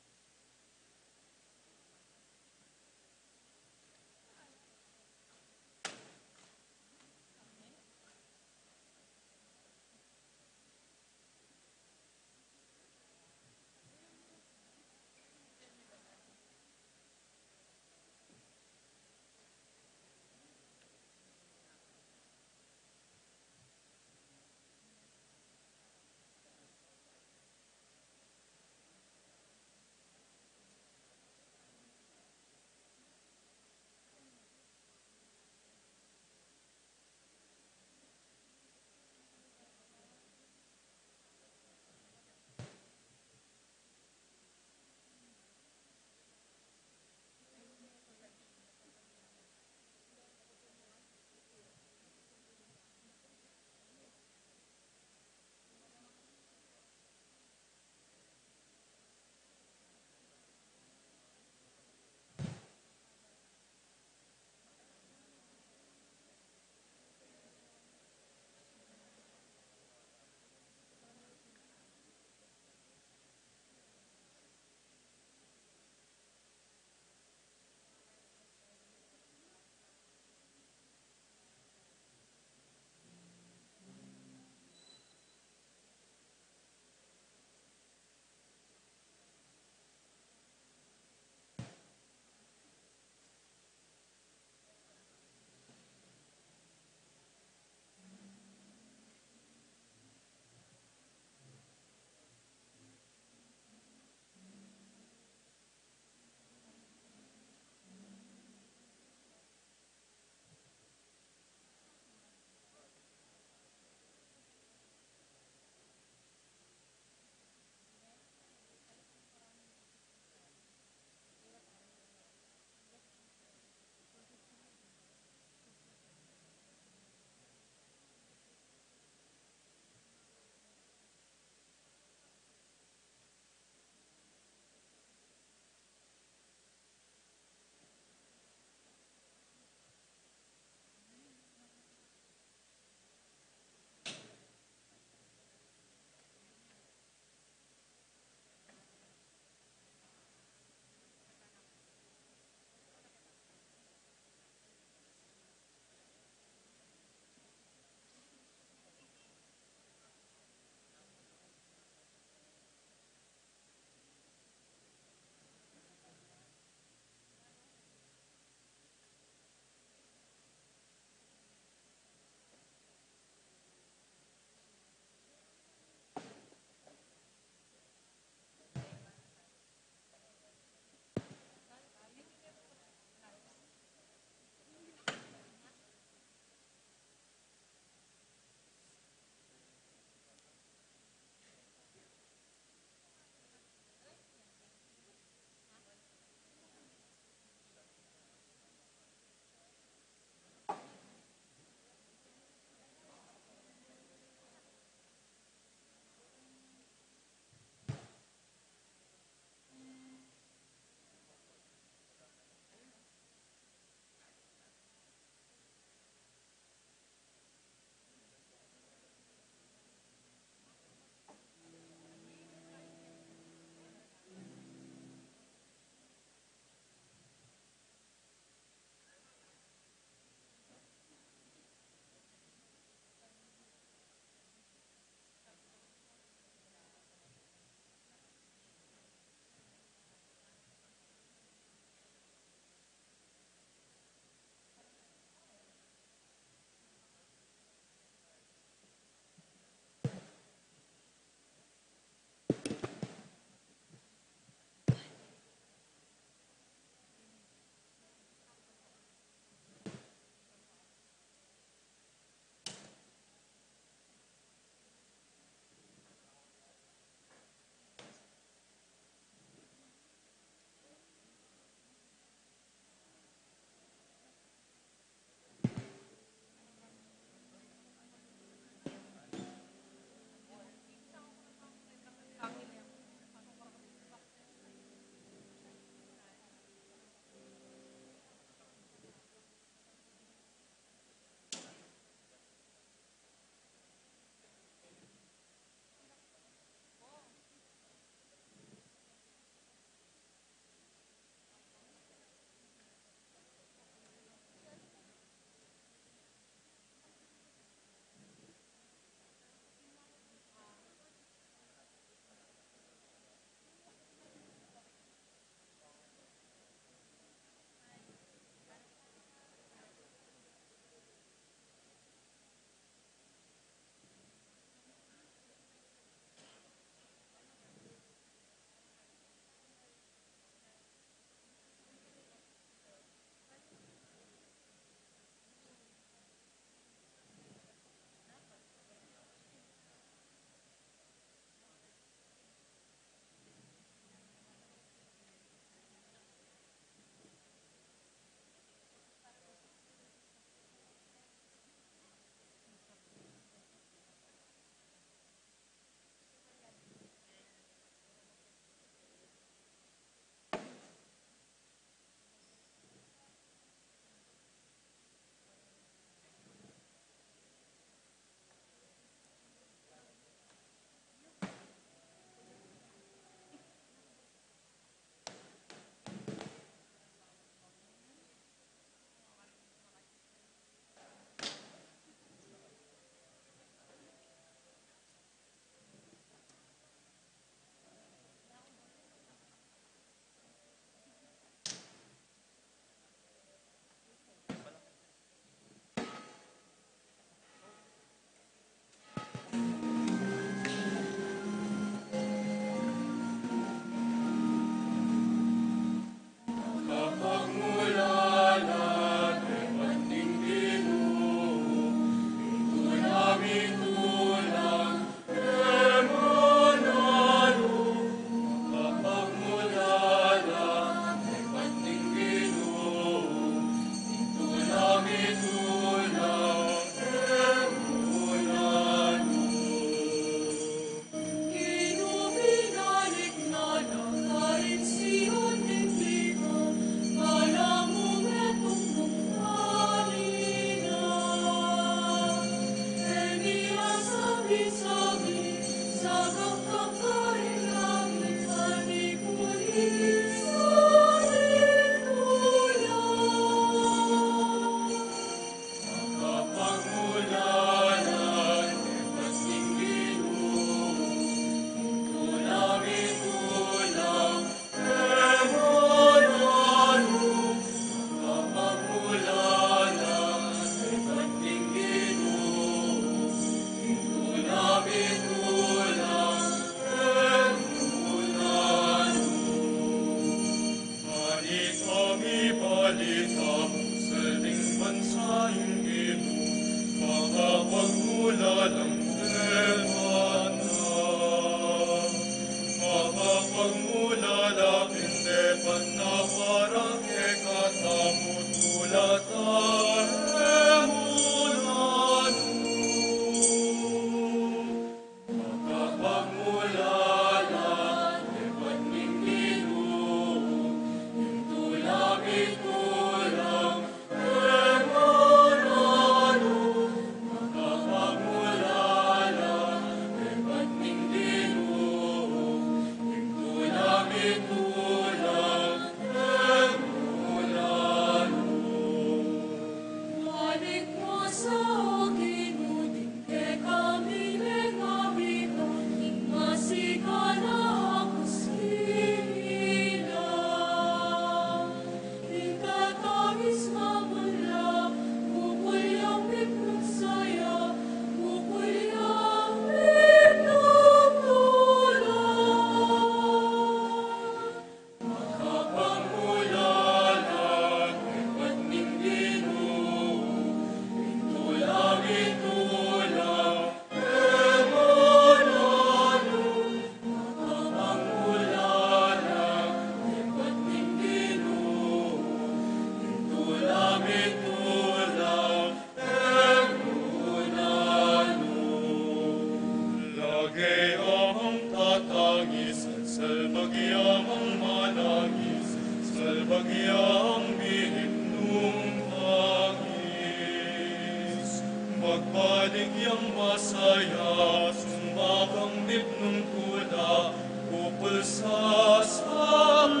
Magpaligyang masaya, sumbagang nipnong tula, kupul sa samulwana.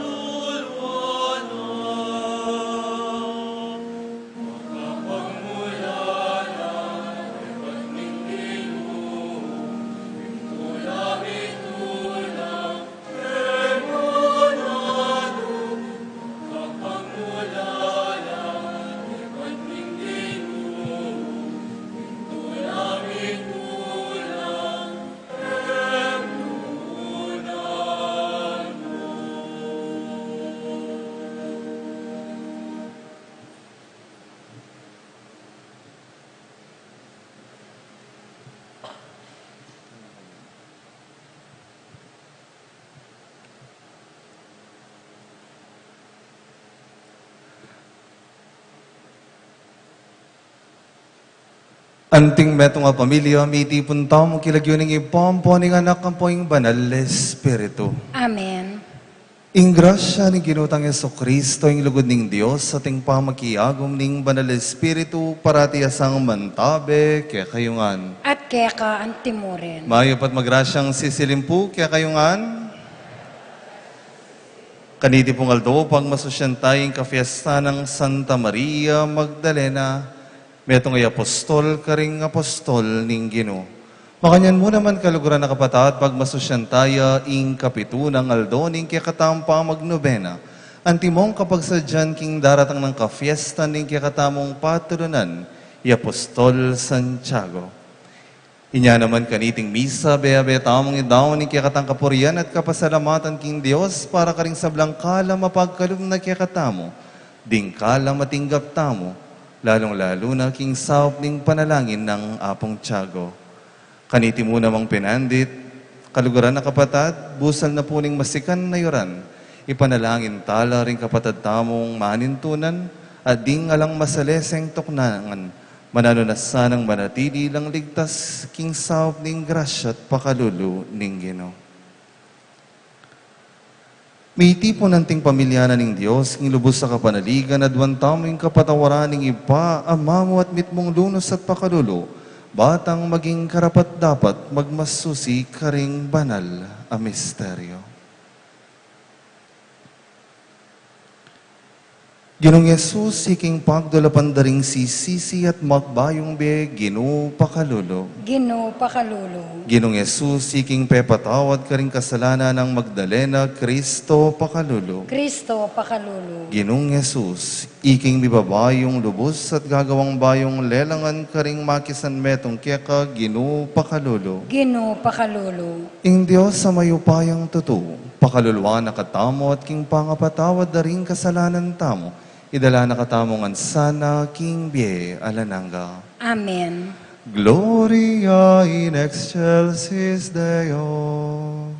Makapagmula na, iba't ningning mo, itula, emanado. Makapagmula na, iba't ningning mo, Anting metong nga pamilya, may tipon tao mong kilagyo ng ipampo ng anak ang poing banal Espiritu. Amen. Ing grasya ni Ginutang Yeso Kristo, ing lugod ning Dios, sa ting pamakiagom ning banal Espiritu, parati asang mantabe, kaya kayungan. At kaya ka ang timurin. Mayo pat magrasyang sisilimpu, kaya kayungan. Kaniti pong aldo, pag masusyantay ka fiesta ng Santa Maria Magdalena, metong ay apostol, karing apostol ning Ginoo. Makanyan mo naman kaluguran na kapatat, pag masusyantaya ing kapitu ng aldo, ning kakatampa magnobena. Antimong kapag sadyan king daratang ng kafiesta ning kakatamong patulunan, i apostol Santiago. Inya naman kaniting misa, bea-bea tamong idaw ning kikatang kapurian at kapasalamatan king Dios para karing sablang kala mapagkalum na kikatamo, ding kala matinggap tamo, lalong-lalo na king saup ning panalangin ng Apong Tiago. Kaniti mo namang pinandit, kaluguran na kapatad, busal na puning masikan na yuran, ipanalangin tala ring kapatad tamong manintunan, at ding alang masaleseng tuknangan, manano na sanang manatili lang ligtas, king saup ning grasya at pakalulu ning Ginoo. May tipo nanting pamilyana ning Diyos, ng lubos sa kapanaligan, at wantamo yung kapatawaran ning ipa, amamo at mitmong lunos at pakalulu, batang maging karapat dapat magmasusi karing banal a misteryo. Ginong Yesus, siking pagdulapan daring sisisi at magbayong be, Ginoo pakalulu. Ginoo pakalulu. Ginong Yesus, siking pepatawad ka ring kasalanan ng Magdalena, Kristo pakalulu. Kristo pakalulu. Ginong Yesus, iking mibabayong lubos at gagawang bayong lelangan ka ring makisan metong keka, Ginoo pakalulu. Ginoo pakalulu. Ing Diyos sa mayupayang tutu, pakaluluan na katamo at king pangapatawad na ring kasalanan tamo, idala na katamong ansana, king bie alananga. Amen. Gloria in excelsis Deo.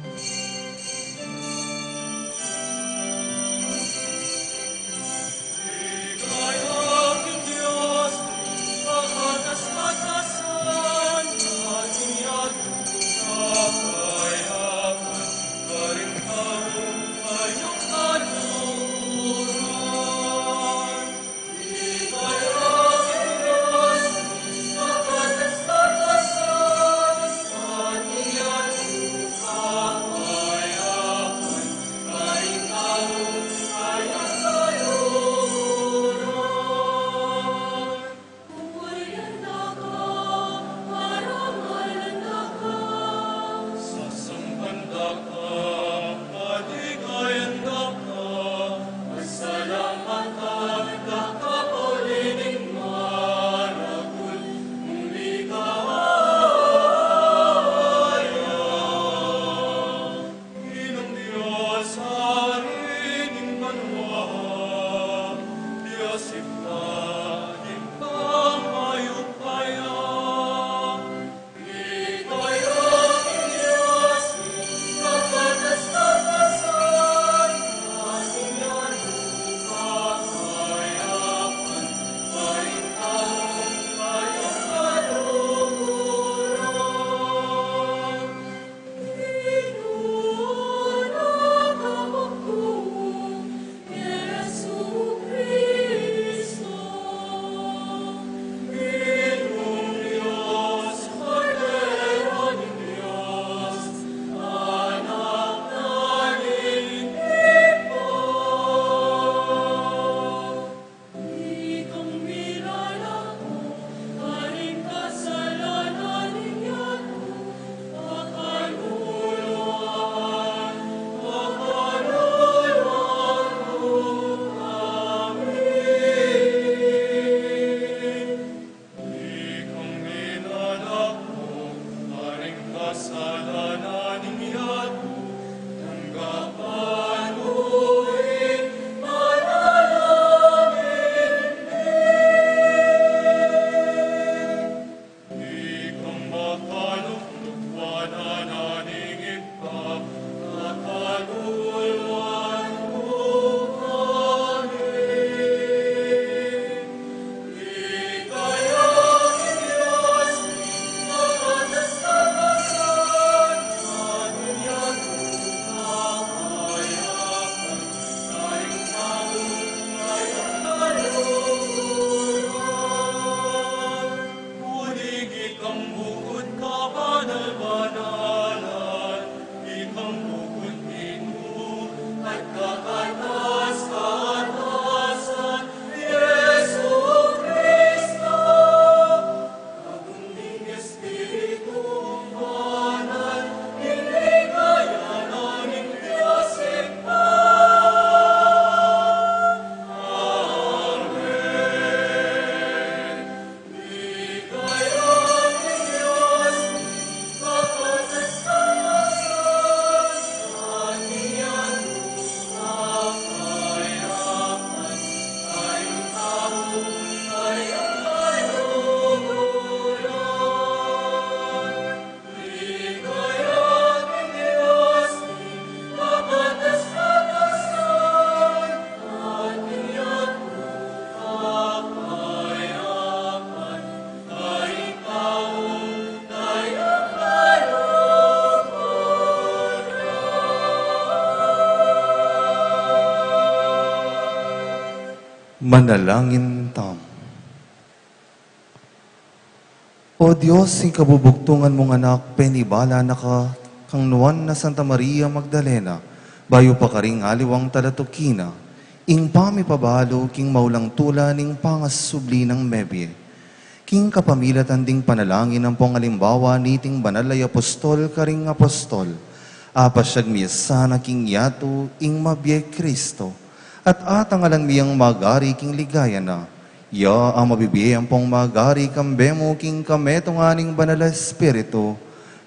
Manalangin tam. O Diyos, ang kabubugtungan mong anak, penibala na ka, kang nuwan na Santa Maria Magdalena, bayo pa karing aliwang talatukina, ing pami pabalo, king maulang tula, ning pangas subli ng mebye. King kapamilat anding panalangin ang pong alimbawa, niting banalay apostol, karing apostol, apasyag miyasa na king yato, ing mabye Kristo, at atangalan miyang magari king ligaya na, ya ang mabibiyang pong magari kambemo king kametong aning banal espiritu,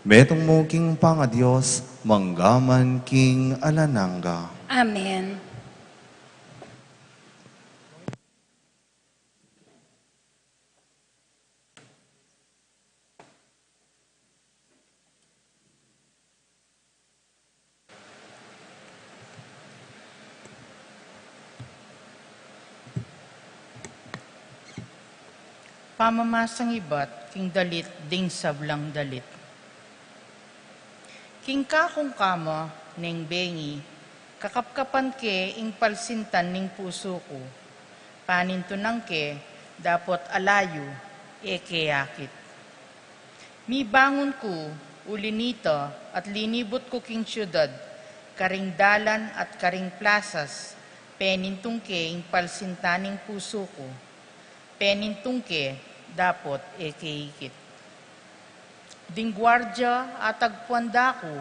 metong mo king pangadiyos, manggaman king alananga. Amen. Pamamasang ibat, king dalit, ding sablang dalit. King kakong kama, ning bengi, kakapkapan ke, ing palsintan ning puso ko. Panintunang ke, dapot alayo, eke yakit. Mi bangon ko, ulinito, at linibot ko king syudad, karing dalan at karing plasas, penintong ke, ing palsintan ning puso ko. Penintong ke, dapot ekeikit. Ding gwardya at agpuanda ko,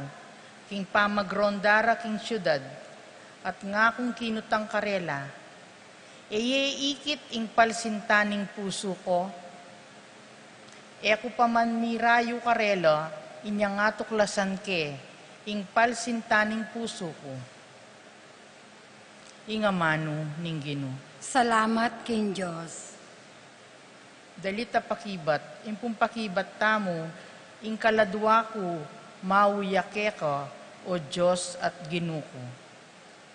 king pamagrondara king syudad, at nga kong kinutang karela, ikit ing palsintaning puso ko, eko paman mirayo karela, inya nga tuklasan ke, ing palsintaning puso ko. Ingamano ning Ginoo. Salamat king Diyos. Dalita pakibat, impong pakibat tamo, ing kaladwa ko, mauyake ka, o Diyos at Ginuko.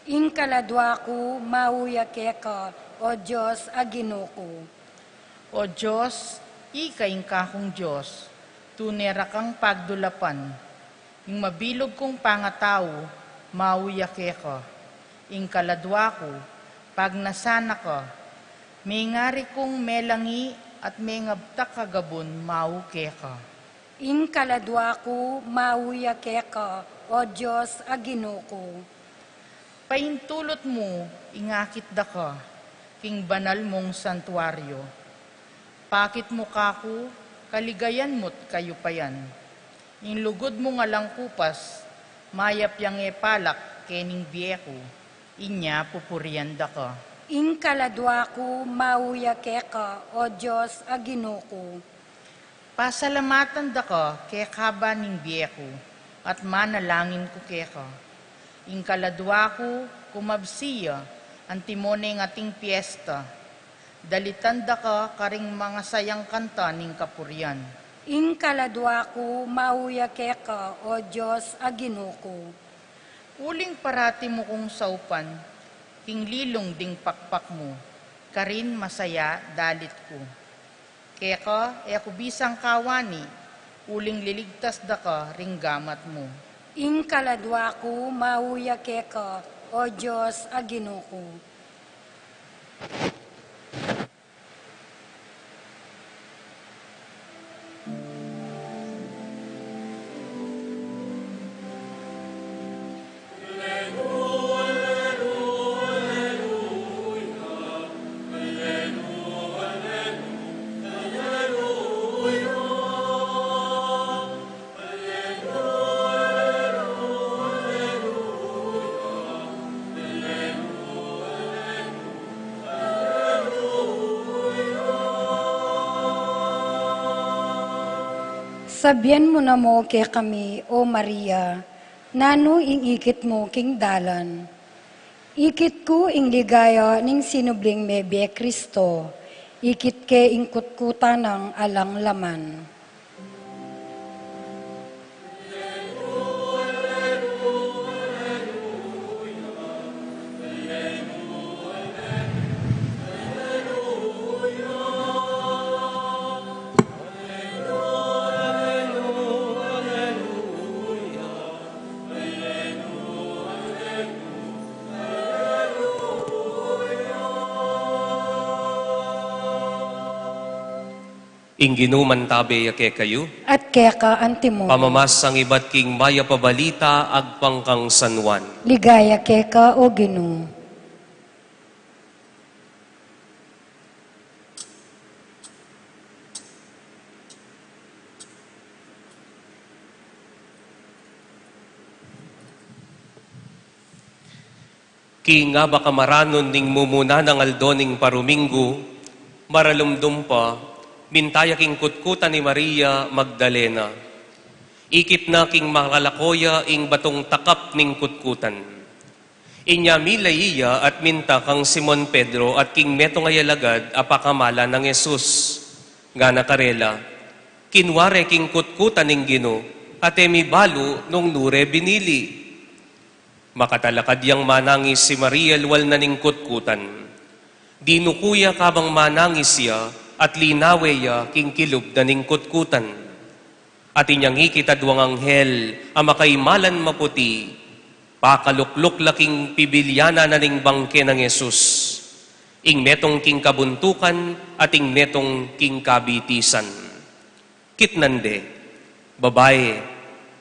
Ing kaladwa ko, mauyake ka, o Diyos a Ginoo. O Diyos, ikaing kakong Diyos, tunera kang pagdulapan, ing mabilog kong pangatao, mauyake ka. Ing kaladwa ko, pag nasana ka, may ngari kong melangi, at may ngabtak kagabon, mauke ka. Ing kaladwa ko, mauyake ka, o Diyos a Ginoo. Paintulot mo, ingakit da ka, king banal mong santuaryo. Pakit mo kako, kaligayan mo't kayo payan. Ing lugod mo nga lang kupas, mayap yang epalak, kening biyeko, inya pupurian da ka. Ing kaladwa ko, mauyake ka, o Diyos a Ginoo. Pasalamatan da ka, kaya kaba ning biyeko, at manalangin ko kaya ka. Ing kaladwa ko, kumabsiya, ang timone ng ating piyesta. Dalitan da ka, karing mga sayang kanta ning kapurian. Ing kaladwa ko, mauyake ka, o Diyos a Ginoo. Uling parati mo kong saupan, king lilong ding pakpak mo, karin masaya dalit ko. Kaya ka, ako bisang kawani, uling liligtas da ka, ring gamat mo. Ing kaladwa ko, mauyake ka, o Diyos a Ginoo. Sabihan mo na mo kay kami, O Maria, nano ing ikit mo king dalan. Ikit ko ing ligaya ning sinubling mebe Kristo, ikit ke ing kutkuta ng alang laman. Ingginuman tabi ake kayo, at keka antimo. pamamas ang iba't king maya pabalita agpangkang San Juan. Ligaya keka o Ginoo. King nga baka maranon ning mumuna ng aldoning paruminggo, maralumdum pa, mintaya king kutkutan ni Maria Magdalena. Ikit na king makalakoya ing batong takap ning kutkutan. Inya milaiya at minta kang Simon Pedro at king metong ayalagad apakamala ng Yesus. Nga nakarela, kinware king kutkutan ning Gino at emi balu nung nure binili. Makatalakad yang manangis si Maria luwal na ning kutkutan. Dinukuya kabang manangis siya at linawe ya king kilub na ning kutkutan. At inyang ikitadwang anghel ang makaimalan maputi, pakalukluk laking pibilyana na ning bangke ng Yesus. Ing metong king kabuntukan at ing metong king kabitisan. Kitnande, babae,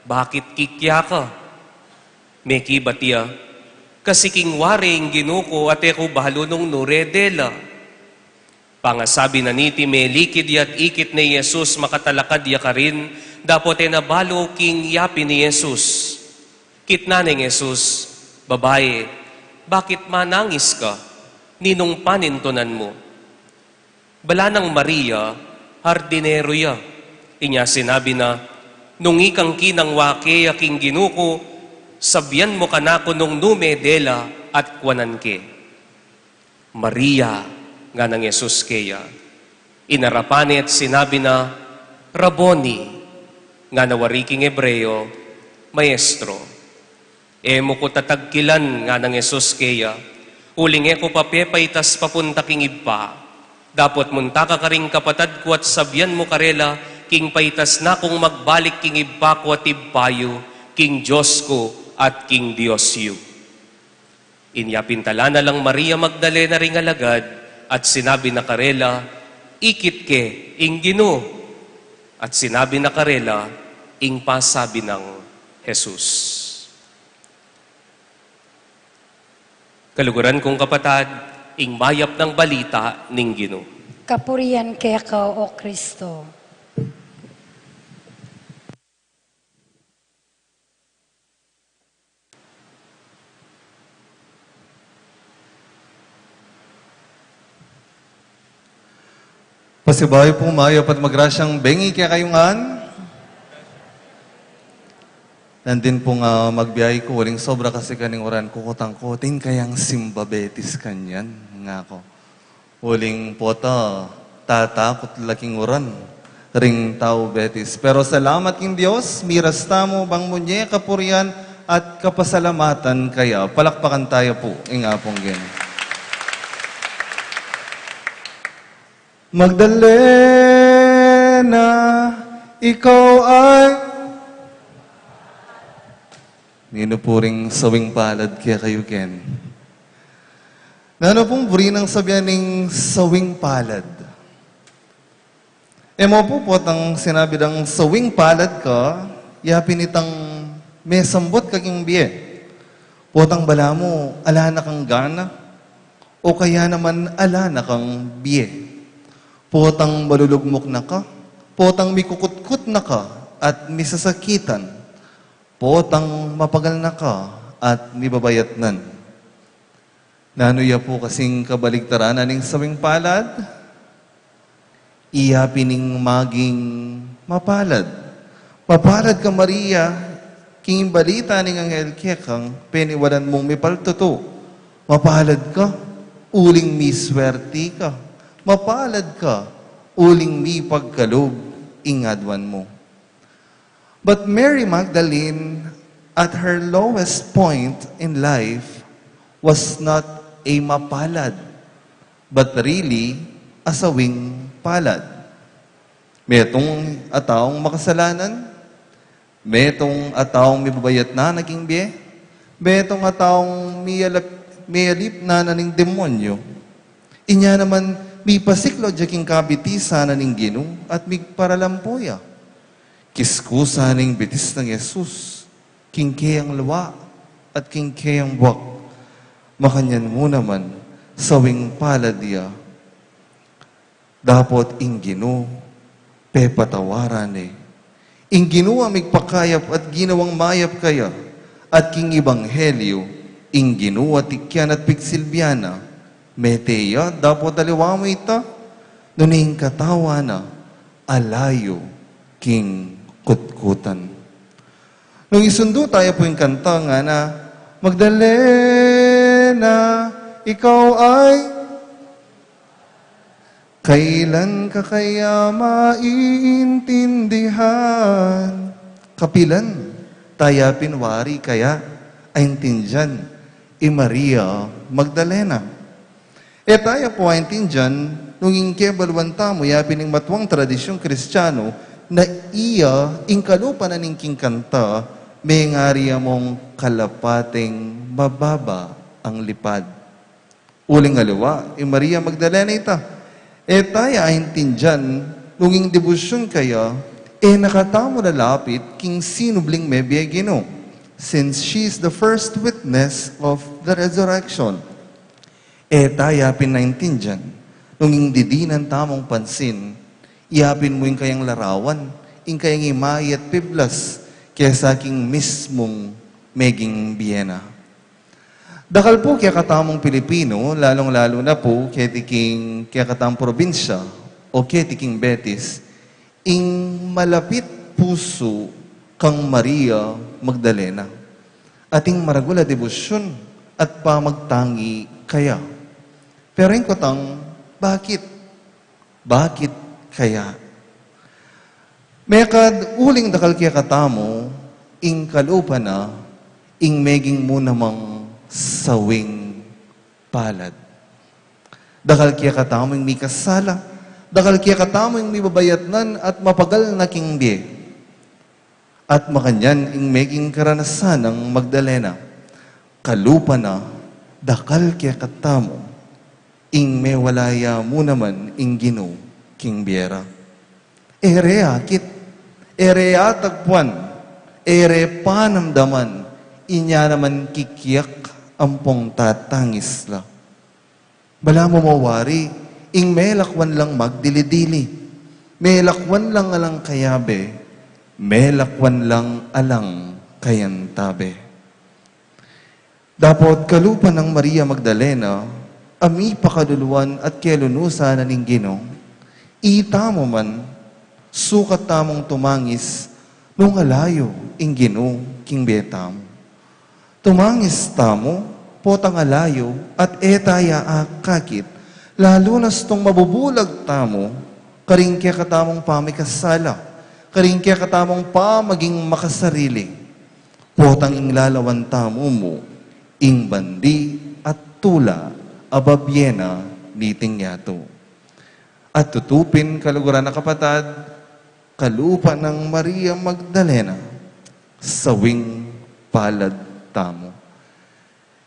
bakit kikya ka? Meki batia, kasi king waring ginuko at eko bahalo nung nuredela. Pangasabi na niti me likid yat ikit ni Jesus makatalakad ya ka rin, dapat nabalo king yapi ni Jesus. Kitna ni Jesus, babae, bakit manangis ka? Ninong panintunan mo? Bala ng Maria, hardinero ya. Inya sinabi na, nung ikang kinang wake king ginuko, sabyan mo kanako nung numedela at kwanan ke. Maria, nga ng Yesus keya. Inarapani at sinabi na, Rabboni, nga nawariking Hebreo, Maestro. Emo ko tatagkilan nga ng Yesus keya, uling ko papepay tas papunta king iba. Dapat munta ka karing kapatad ko at sabyan mo karela, king paitas na kung magbalik king iba ko at ibayo, king Diyos ko, at King Dios yu. Inyapintala na lang Maria Magdalena ring alagad at sinabi na karela, ikit ke, ing Gino. At sinabi na karela, ing pasabi ng Jesus. Kaluguran kong kapatad, ing mayap ng balita ning Gino. Kapurian keka o Kristo. Pasibayo po mayap at magrasyang bengi kaya kayungan. Nandin po nga magbiyay ko, waling sobra kasi kaning oran kukutang kutin kayang simbabetis kanyan. Nga ko. Waling pota, tatakot laking oran, ring tao betis. Pero salamat king Diyos, miras tamo bang munye, kapurian at kapasalamatan kaya. Palakpakan tayo po, ingapong gen. Magdalena, ikaw ay ninupuring sawing palad kaya kayo, Ken. Nano pong buri ng sabyaning sawing palad? Mo po ang sinabi ng sawing palad ka, yapin itang may sambot kaking biye. Potang bala mo, ala na kang gana, o kaya naman ala na kang biye. Potang malulugmok na ka, potang mikukutkut na ka at misasakitan, potang mapagal na ka at mibabayatnan. Nanuya po kasing kabaligtaran aning sawing palad, iya pining maging mapalad. Mapalad ka Maria, king balita ning anghel kekang peniwalan mong mipaltuto. Mapalad ka, uling miswerti ka. Mapalad ka, uling mi pagkalob, ingadwan mo. But Mary Magdalene, at her lowest point in life, was not a mapalad, but really a sawing palad. Metong ataong makasalanan, metong ataong mibabayat na naging biye, metong ataong miyalip na naning demonyo. Inya naman mi pasiklo jaking kabitisa na ning Ginoo at mi paralampuya. Kiskusa ning bitis ng Yesus, kingkayang luwa at kingkayang buwak. Makanyan mo naman, sawing paladya. Dapat ing Ginoo, pepatawaran Ing Ginoo amigpakayap at ginawang mayap kaya, at king Ebanghelyo, ing Ginoo at ikyan at pigsilbiana, meteya, dapat daliwa mo ita, nuning katawa na, alayo, king kutkutan. Nung isundo tayo po yung kanta nga na, Magdalena, ikaw ay kailan ka kaya maiintindihan? Kapilan, taya pinwari kaya aintindihan, Maria Magdalena. Tayo po aintindihan, nung ingkebalwanta mo, yapining matwang tradisyong Kristiyano, na iya, ingkalupa na ningking kanta, may ngariya mong kalapating mababa ang lipad. Uling alawa, Maria Magdalena ita. Tayo aintindihan, nung ing debusyon kaya, nakatamo na lapit king sinubling mebye Ginoo, since she is the first witness of the resurrection. Tayo pinaintindihan, nung ing didinan tamong pansin, iapin mo yung kayang larawan, yung kayang imay at piblas, kesa king mismong meging Vienna. Dakal po kaya katamong Pilipino, lalong-lalo na po kaya katamong probinsya o kaya tiking Betis, ing malapit puso kang Maria Magdalena. Ating maragula debosyon at pamagtangi kaya. Pero yung kotang, bakit? Bakit kaya? Mekad uling dakal kaya katamo, ing kalupa na, ing meging mo namang sawing palad. Dakal kaya katamo, ing may kasala. Dakal kaya katamo, ing may babayatnan at mapagal na kingdi. At makanyan, ing meging karanasan ng Magdalena. Kalupa na, dakal kaya katamo, ing may walaya mo naman, ing Ginoo, king biera. Ere akit, ere atagpuan, ere panamdaman, inya naman kikiyak ampong tatangis la. Bala mo mawari, ing melakwan lang magdilidili, melakwan lang alang kayabe, melakwan lang alang kayantabe. Dapat kalupa ng Maria Magdalena, ami pakaduluan at kelunusa na ning Ginoo, itamo man, sukat tamong tumangis, nung alayo, ing Ginoo, king betamo. Tumangis tamo, potang alayo, at etaya akakit, lalo nas tong mabubulag tamo, karing kaya katamong pamikasala, karing kaya katamong pa maging makasarili, potang ing lalawan tamo mo, ing bandi at tula, ababyena niting yato. At tutupin kaluguran na kapatad, kalupa ng Maria Magdalena, sawing palad tamo.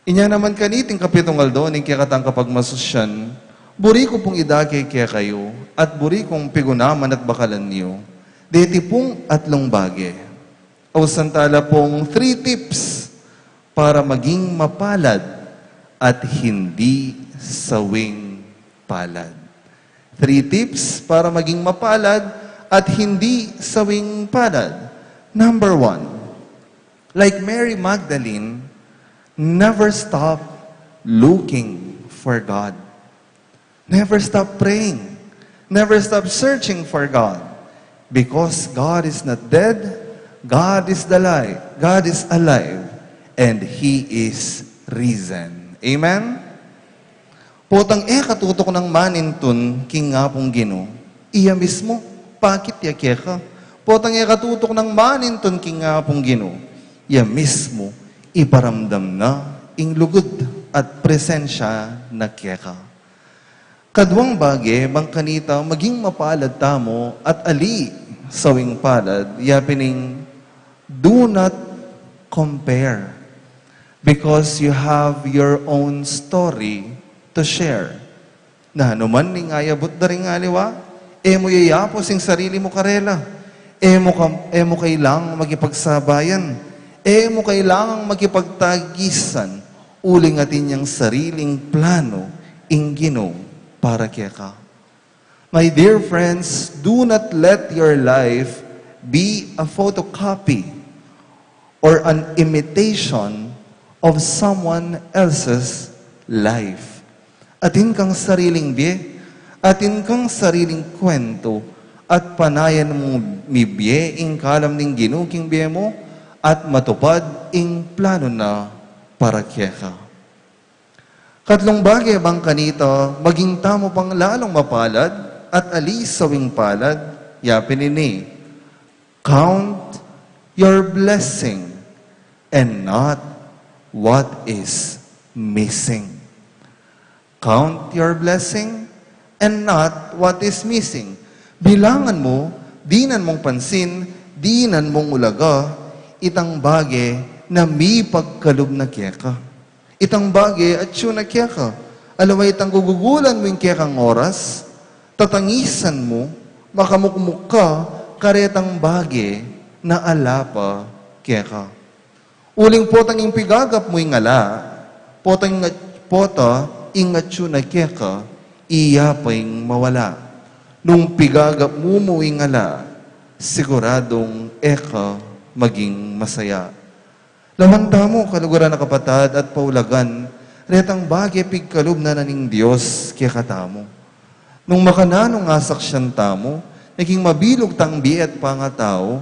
Inya naman kaniting kapitong aldo, ning kaya katang kapag masusyan, buri ko pong idagay kaya kayo, at buri kong pigunaman at bakalan niyo, deti pong atlong bage. O santala pong 3 tips para maging mapalad at hindi sawing palad. 3 tips para maging mapalad at hindi sawing palad. Number 1, like Mary Magdalene, never stop looking for God. Never stop praying. Never stop searching for God. Because God is not dead, God is alive. God is alive. And He is risen. Amen? Potang katutok ng manintun, king nga pong Ginoo, iya mismo, pakit yakya ka. Potang katutok ng manintun, king nga pong Ginoo, iya mismo, iparamdam na, ing lugod at presensya na kya ka. Kadwang bage, bang kanita, maging mapalad tamo at ali sawing palad, yapining, do not compare. Because you have your own story to share. Na hanuman ning ayabot da ring aliwa, mo yayapos yung sarili mo karela. Mo kailangang magipagsabayan. Mo kailangang magipagtagisan. Uling atin yung sariling plano ing Ginoo para kaya ka. My dear friends, do not let your life be a photocopy or an imitation of someone else's life. Atin kang sariling biye, atin kang sariling kwento, at panayan mo mibye ing kalam ning Ginoo king biye mo, at matupad ing plano na para kaya ka. Katlong bagay bang kanito, maging tamo pang lalong mapalad at alis sawing palad, yapin ini, count your blessing and not what is missing. Count your blessing and not what is missing. Bilangan mo, dinan mong pansin, dinan mong ulaga, itang bagay na may pagkalub na kiyaka. Itang bagay at siya na kiyaka. Alaway itang gugugulan mo yung kiyakang oras, tatangisan mo, makamukmuk ka, karetang bagay na alapa kiyaka. Uling potang yung pigagap mo yung ala, pota ingat siya na kiyaka, iya pa yung mawala. Nung pigagap mo yung ala, siguradong eka maging masaya. Lamanta mo, kaluguran na kapatad at paulagan, retang bagay pigkalub na naning Diyos kaya katamo. Nung makananong asak siyang tamo, naging mabilog tang biye at pangatao,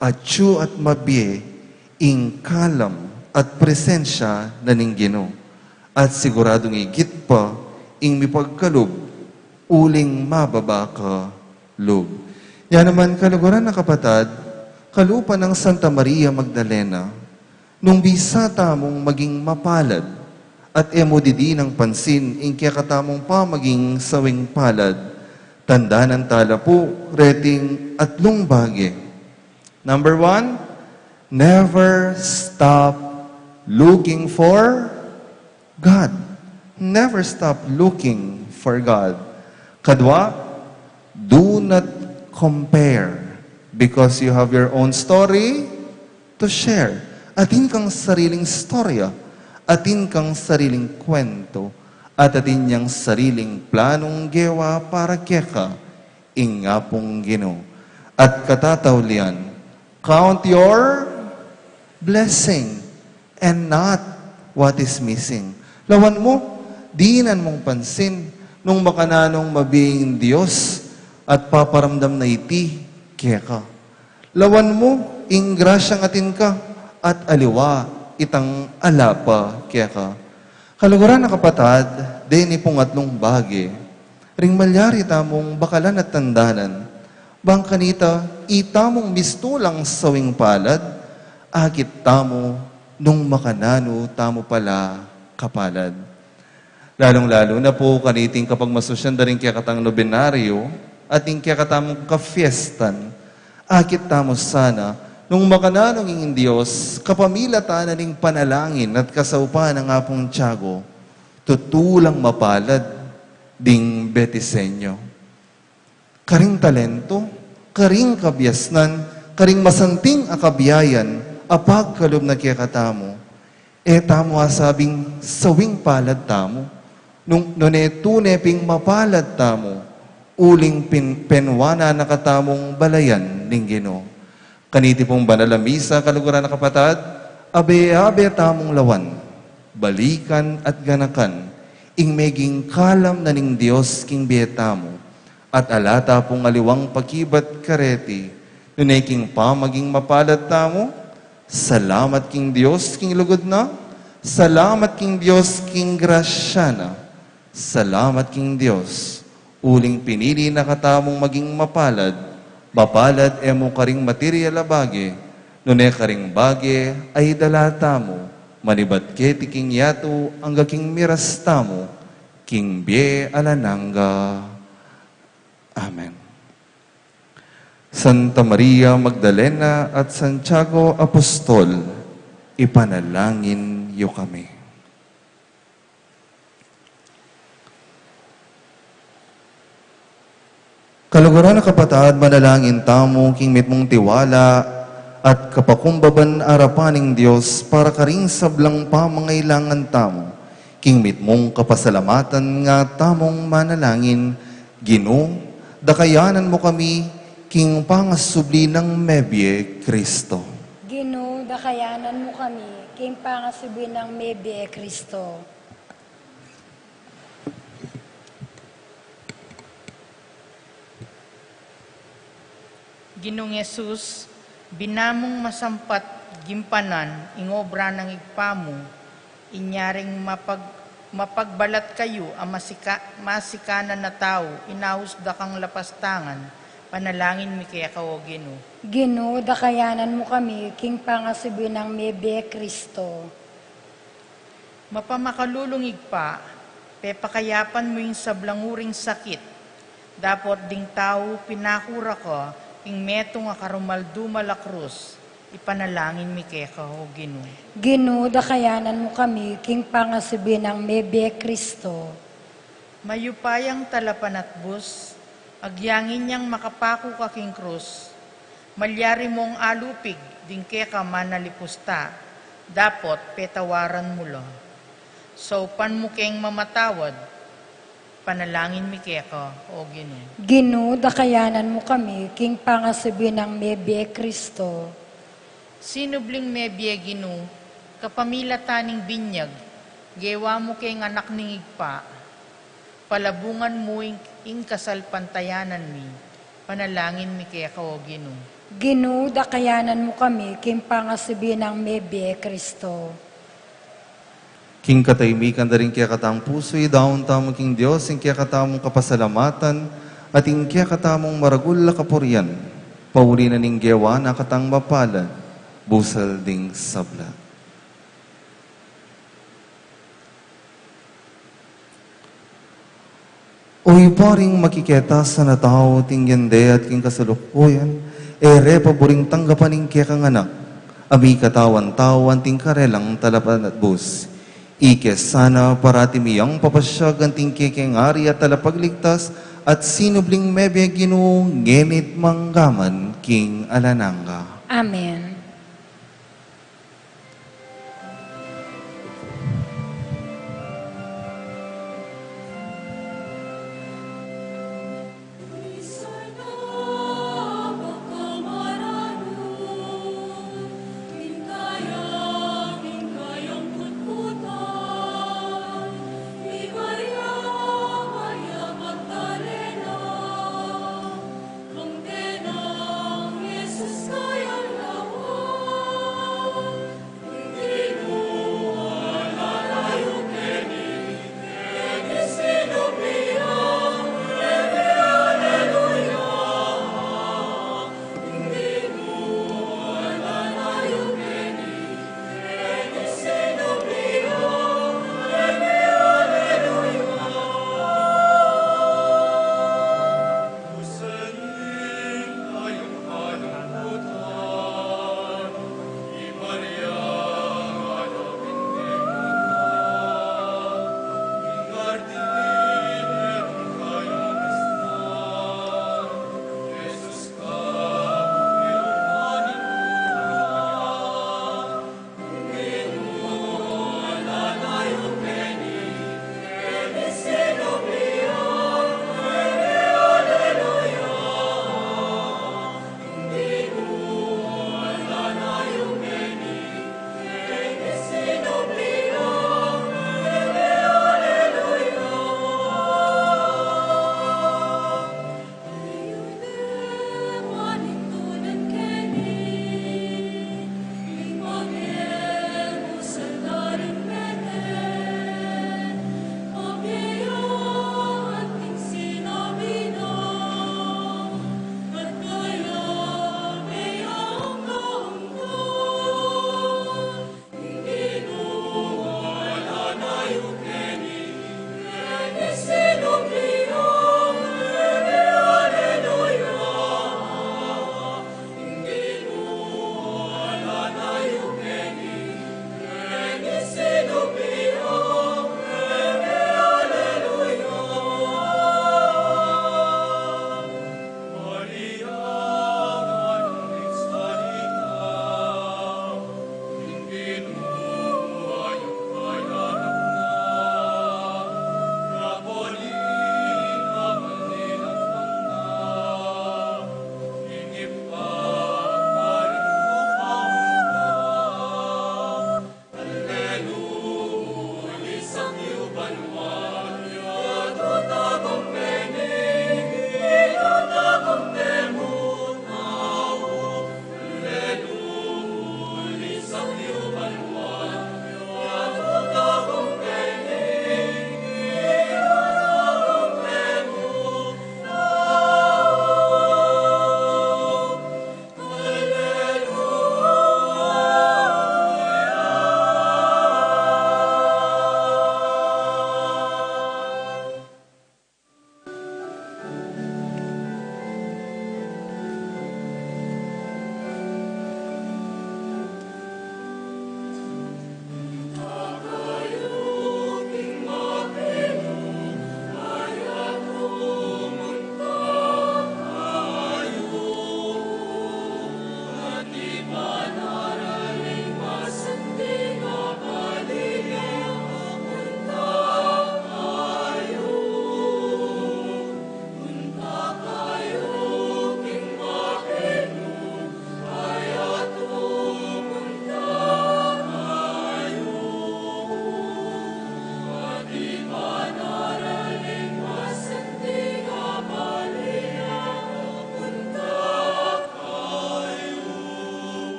at siyo at mabiye, ing kalam at presensya na ning Ginoo. At siguradong igit pa, ing mipagkalub, uling mababa ka lub. Yan naman kaluguran na kapatad, kalupa ng Santa Maria Magdalena, nung bisa tamong maging mapalad, at emodidi ng pansin, ing kaya katamong pa maging sawing palad, tanda ng tala po, rating atlong bagay. Number 1, never stop looking for God. Never stop looking for God. Kadwa, do not compare because you have your own story to share. Atin kang sariling storya, atin kang sariling kwento, at atin niyang sariling planong gewa para keka, ingapong Ginoo. At katatawlian, count your blessing and not what is missing. Lawan mo, dinan mong pansin, nung makananong mabing Diyos at paparamdam na iti, keka. Lawan mo, ing grasyang atin ka, at aliwa, itang alapa, keka. Kaluguran na kapatad, deni pong atlong bagay, ring malyari tamong bakalan at tandanan, bang kanita, itamong mistulang sawing palad, agit tamo, nung makanano, tamo pala kapalad. Lalong-lalo na po kaniting kapag masusyan da rin kaya katang nobenaryo, at ing kaya katamong kafiestan, agit tamo sana, nung makananong ing Diyos, kapamila ta na ning panalangin at kasaupa ng apong tiyago, tutulang mapalad, ding betisenyo. Karing talento, karing kabyasnan, karing masanting akabiyayan, apag kalub na kaya katamo, tamo asabing sawing palad tamo, nung tuneping mapalad tamo, uling penwana na katamong balayan ning Ginoo. Kaniti pong banal na misa, kaluguran na kapatad, abe-abe tamong lawan, balikan at ganakan, ing meging kalam na ning Diyos king bietamo, at alata pong aliwang pakibat kareti, nunay king pa maging mapalad tamo, salamat king Diyos king lugod na, salamat king Diyos king grasya na, salamat king Diyos, uling pinili na katamong maging mapalad, mapalad emo karing material abage, nune karing bage ay dalata mo, manibat keti king yato, ang king miras tamo, king bie alananga. Amen. Santa Maria Magdalena at Santiago Apostol, ipanalangin niyo kami. Kaluguran na kapatad, manalangin tamo, king mit mong tiwala, at kapakumbaban arapaning Diyos, para karing sablang pamangailangan tamo. King mit mong kapasalamatan nga tamong manalangin, Ginoo, dakayanan mo kami, king pangasubli ng Mebye Kristo. Ginoo, dakayanan mo kami, king pangasubi ng Mebye Kristo. Ginoong Yesus, binamong masampat gimpanan, ingobra ng igpamo, inyaring mapagbalat kayo ang masikanan na tao, inahusda kang lapastangan, panalangin mi kaya kao, Ginoo. Ginoo, dakayanan mo kami, king pangasubi ng Mebye Kristo. Mapamakalulungig pa, pepakayapan mo yung sablanguring sakit, dapot ding tao pinakura ko, ing meto nga karumaldumal a krus, ipanalangin mi kaya kao, Ginoo. Ginoo, dakayanan mo kami, king pangasubi ng Mebye Kristo. Mayupayang talapan at bus, agyangin niyang makapako ka king krus, malyari mong alupig, ding kaya ka manalipusta, dapot petawaran mo lo. So pan mo keng mamatawad, panalangin mi kaya ka, o Ginoo. Ginoo, dakayanan mo kami, king pangasubi ng Mebye Kristo. Sinubling Mebye, Ginoo, kapamila taning binyag, gewa mo kay anak ning igpa, palabungan mo ing kasal pantayanan mi, panalangin mi kaya ka, o Ginoo. Ginoo, dakayanan mo kami, king pangasubi ng Mebye Kristo. King kataymikan da rin kaya katang puso'y daon tamo king Diyos, ing kaya katamong kapasalamatan, at ing kaya katamong maragul la kapurian, pauli na ning gewa na katang mapalad, busal ding sabla. Uy, paring makiketa sa natao, ting yande at king kasalukuyan, ere paboring tanggapan ing kaya kang anak, abi katawan-tawan ting karelang talapan at bus. Ikes sana parati miyang papasyag ang tingkikeng ari at talapagligtas at sinubling Mebye Ginoo ngenit manggaman king alananga. Amen. Kung tenang Yesus kayang lawan.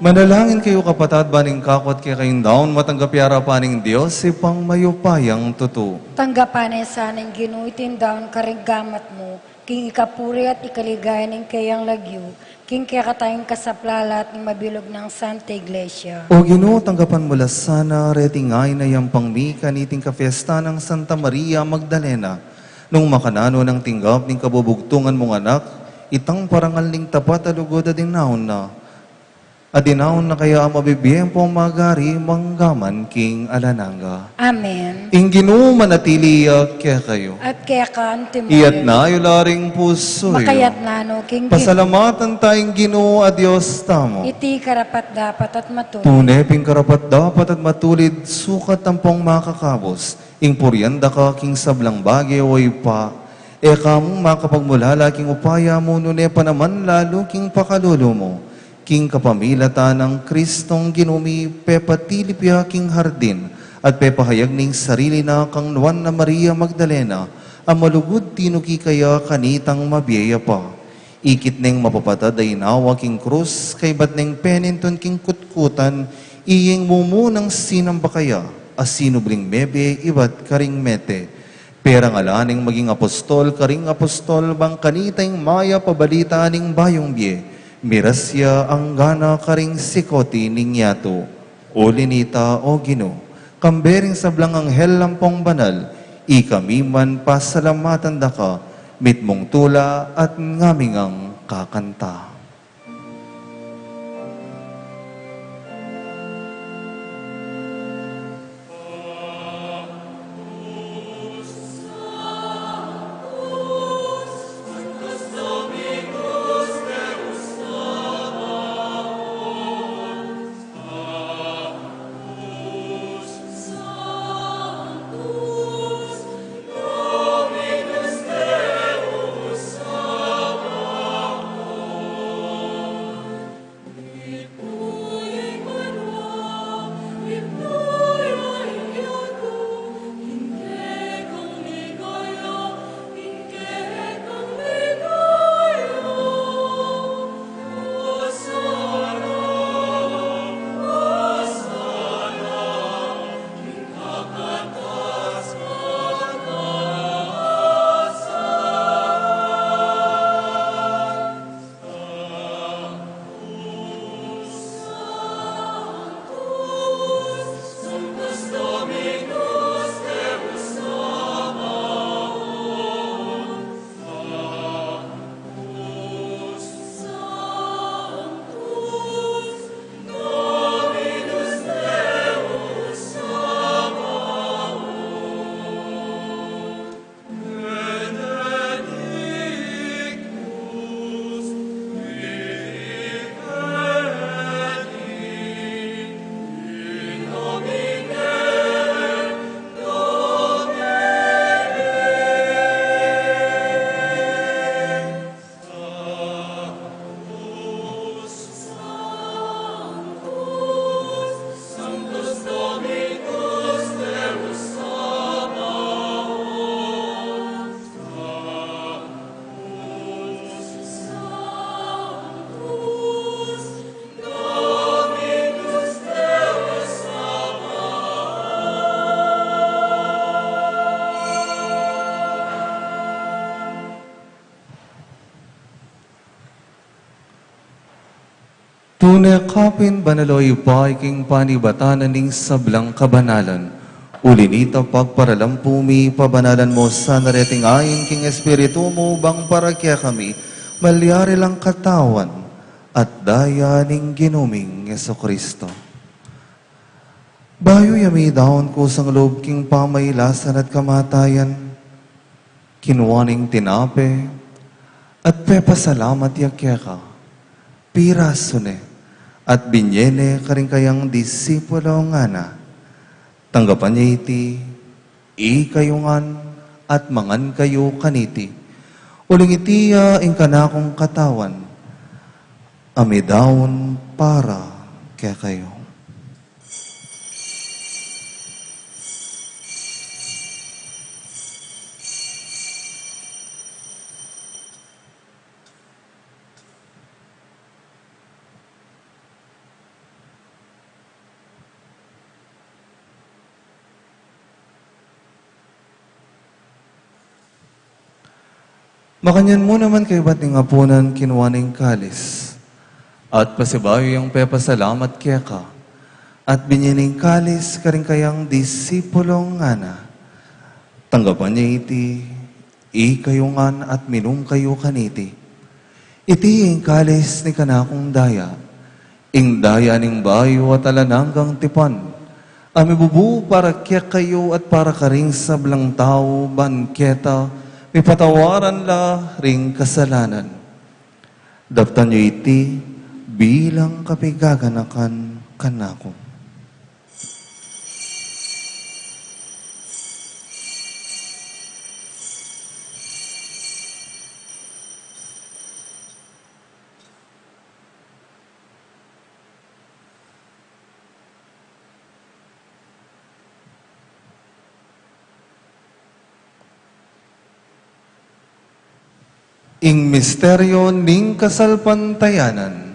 Manalangin kayo kapatad baning kakot kaya kayong daon matanggap yara paning Diyos ipang mayupayang tuto. Tanggapan ay sanang ginuitin daon karinggamat mo, king ikapuri at ikaligaya ng kayang lagyo, king kakatayang kasaplalat ng mabilog ng Santa Iglesia. O Ginoo, tanggapan mula sana retingay na yang pangmi kaniting kafiesta ng Santa Maria Magdalena. Nung makanano ng tinggap ning kabubugtungan mong anak, itang parangal ning tapat alugod adinaon na. Adinaon na kaya mabibiyempo magari manggaman king alananga. Amen. Ing Ginoo manatili kaya kayo. At kaya ka antimoy, Iyat na yularing puso makayat na no, king Pasalamatan tayong Ginoo a Diyos tamo. iti karapat dapat at matuloy. Tunay ping karapat dapat at matulid sukat tampong makakabos. Ing puryanda ka king sablang bagay o pa. E kamong makapagmulala king upaya mo nune pa naman lalo king pakalulo mo. King kapamilata ng Kristong ginumi pepatilipya king hardin at pepahayag ning sarili na kang Juan na Maria Magdalena ang malugod tinuki kaya kanitang mabiyaya pa. Ikit neng mapapatad ay nawa king krus kay bat neng peninton king kutkutan iyeng mumu ng sinamba kaya asinubling mebe ibat karing mete. Perang alaning maging apostol karing apostol bang kanitang maya pabalita ning bayong biye. Mirasya ang gana karing sikoti ning yato. O linita o Ginoo, kambering sablang anghel lampong banal, ikami man pasalamatan da ka, mitmong tula at ngaming ang kakanta. Tunay kapin banaloy pa iking panibatanan ning sablang kabanalan. Ulinita pagparalampumi pabanalan mo sa nareting ayin king espiritu mo bang para kaya kami malyari lang katawan at daya ning ginuming Kristo. Bayo yami daon ko sang loob king pamaylasan at kamatayan. Kinuwaning tinape at pepasalamat yakya ka. Piraso ne at binyene karing kayang disipulo nga na. Tanggapan niya iti, ikayungan at mangan kayo kaniti. Uling itiya ing kanakong katawan, amidawon para kaya kayo. Makanyan mo naman kay ba't ng apunan kinuha ng kalis. At pasibayo yung pepasalamat kaya ka. At binyaning kalis karing kayang disipulong ngana. Tanggapan niya iti, ikayungan at minum kayo kaniti. Iti ing kalis ni kanakong daya. Ing daya ning bayo at alananggang tipan. Ami bubu para kaya kayo at para karing sablang tao banketa. May patawaran la ring kasalanan. Daptan niyo iti bilang kapigaganakan kanako. Ing misteryo ning kasalpantayanan.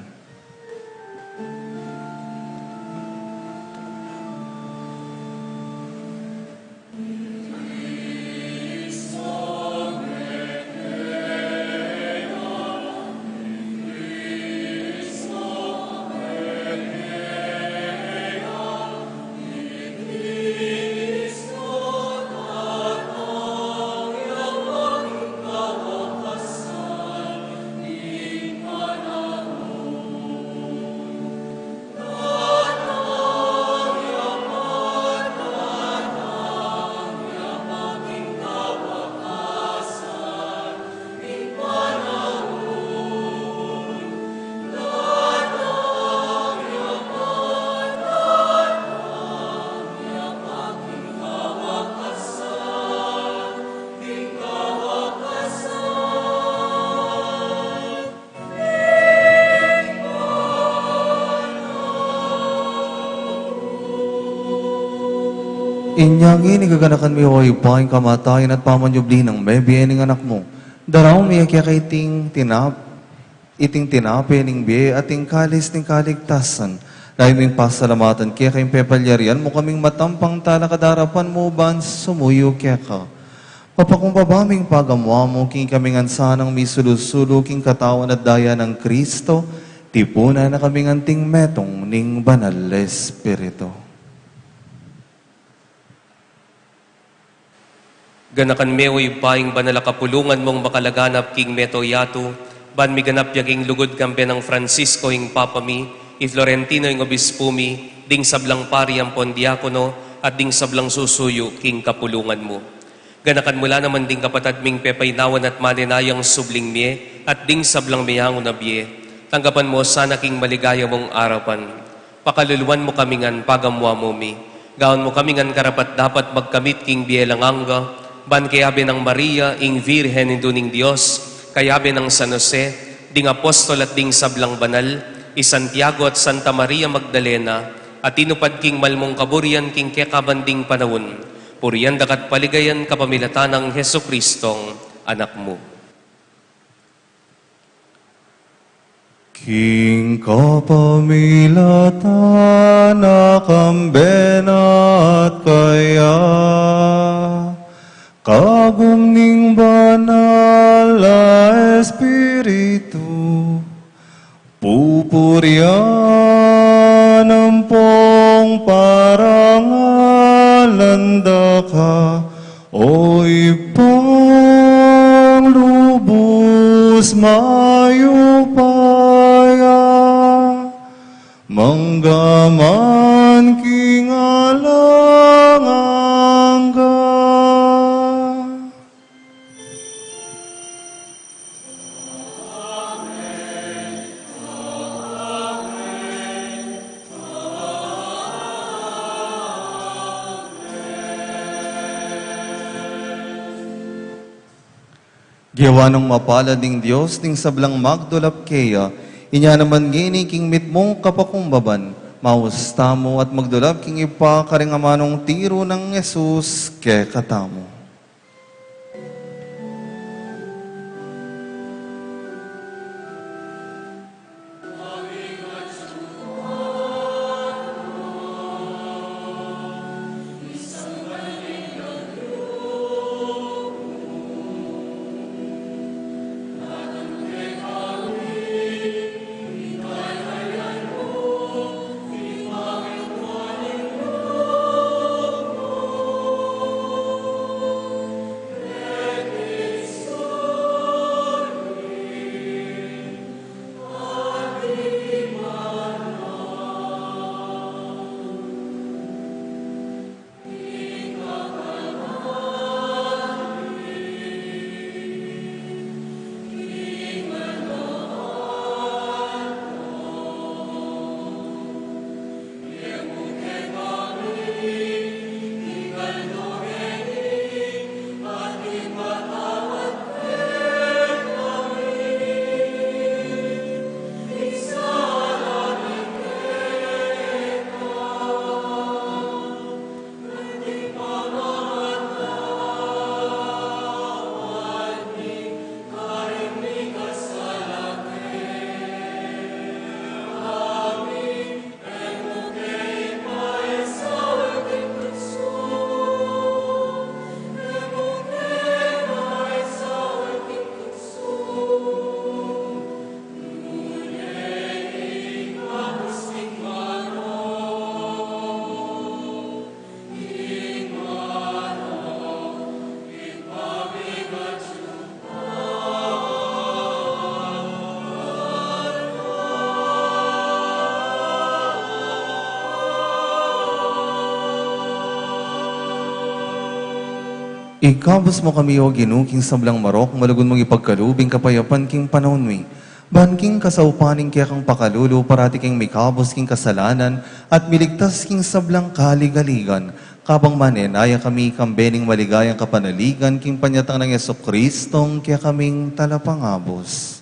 Inyang inigaganakan mi hoy paing kamatayan at pamanyubli ng bebe ning anak mo. Daraw mi kaya kay iting tinape ning biye at ing kalis ning kaligtasan. Dahil ming pasalamatan kaya kayong pepalyarian mo kaming matampang talakadarapan mo ban sumuyo kaya ka. Papakumpabaming pagamwa mo king kaming ansanang misulusulo king katawan at daya ng Kristo, tipuna na kaming anting metong ning banal Espiritu. Ganakan meoy paing banala kapulungan mong makalaganap king metoyato, ban mi ganap yaging lugod kampe ng Francisco ing papami, i Florentino ing obispo mi, ding sablang pari ang pondiakono, at ding sablang susuyo king kapulungan mo. Ganakan mula naman ding kapatad ming pepaynawan at maninayang subling miye, at ding sablang miyango na biye. Tanggapan mo sana king maligaya mong arapan. Pakaluluan mo kamingan pagamwa mo mi. Gaon mo kamingan karapat dapat magkamit king bielanganga, ban kayabe ng Maria, ing Virhen induning Diyos, kayabe ng San Jose, ding apostol at ding sablang banal, i Santiago at Santa Maria Magdalena, at tinupad king malmong kaburian king kekabanding panahon, puriyan dakat paligayan kapamilatan ng Heso Kristong anak mo. King kapamilatan na kambena at kaya, kagumning banal na Espiritu, pupurian ang pong parangalan ka, o ipang lubos mayupaya, manggaman king alangangga. Giyawa ng mapalad ng Diyos, ning sablang magdulap kaya, inya naman gini king mitmong kapakumbaban, mausta mo at magdulap king ipa karing amanong tiro ng Jesus ke katamo. Ikabos mo kami o ginuking sablang marok, malagun mong ipagkalubing kapayapan king panahon mi. Ban king kasaupaning kaya kang pakalulo, parati king mikabos king kasalanan, at miligtas king sablang kaligaligan. Kabang manenaya kami kambening maligayang kapanaligan, king panyatang ng Yeso Kristong kaya kaming talapangabos.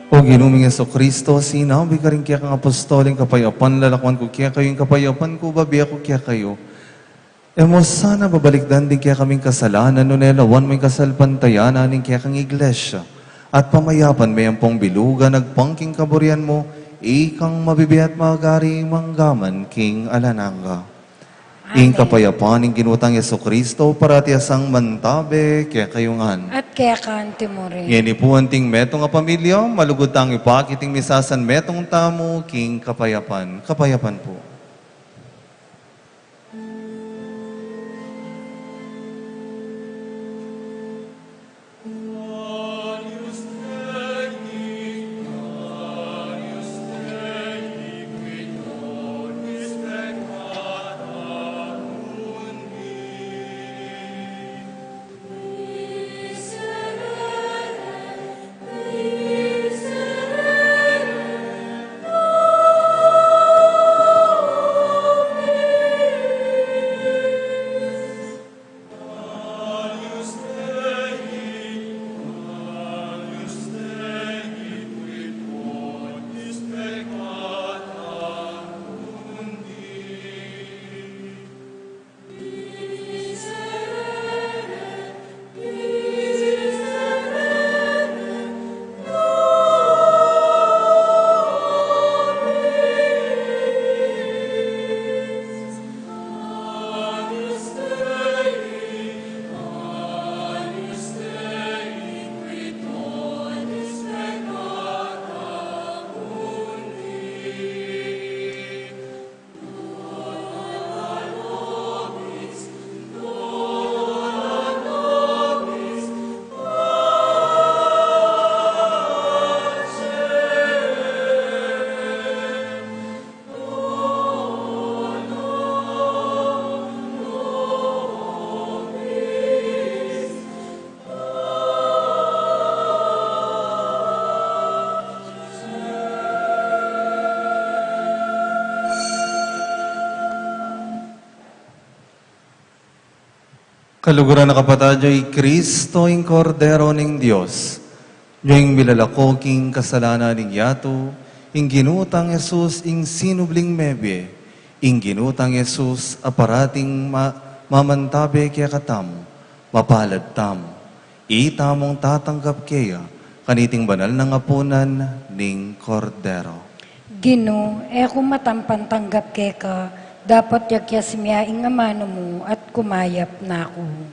O ginuming Yeso Kristo, sinabi ka rin kaya kang apostoling kapayapan, lalakwan ko kaya kayo, yung kapayapan ko, babiya ko kaya kayo. Emo sana babalikdan din kaya kaming kasalanan, nunelawan mo yung kasalpantayanan, ng kaya kang iglesia. At pamayapan may ampong bilugan, nagpangking kaburian mo, ikang mabibiat magari manggaman king alananga. Ing kapayapan, ing ginutang Yeso Kristo, parati asang mantabe, kaya kayungan. At kaya kanti mo rin. Yan po anting metong nga pamilya, malugod tang ipakiting misasan metong tamo, king kapayapan. Kapayapan po. Kaluguran na kapatadyo, Kristo ing kordero ning Diyos. Yung milalako king kasalanan ning yato, ing ginutang Jesus ing sinubling mebye, ing ginutang Jesus aparating mamantabe kaya katam, mapalad tam. Itamong tatanggap kaya, kaniting banal ng apunan ning kordero. Gino, kung matampantanggap ka, dapat yakyas miya ing amano mo at kumayap na ako.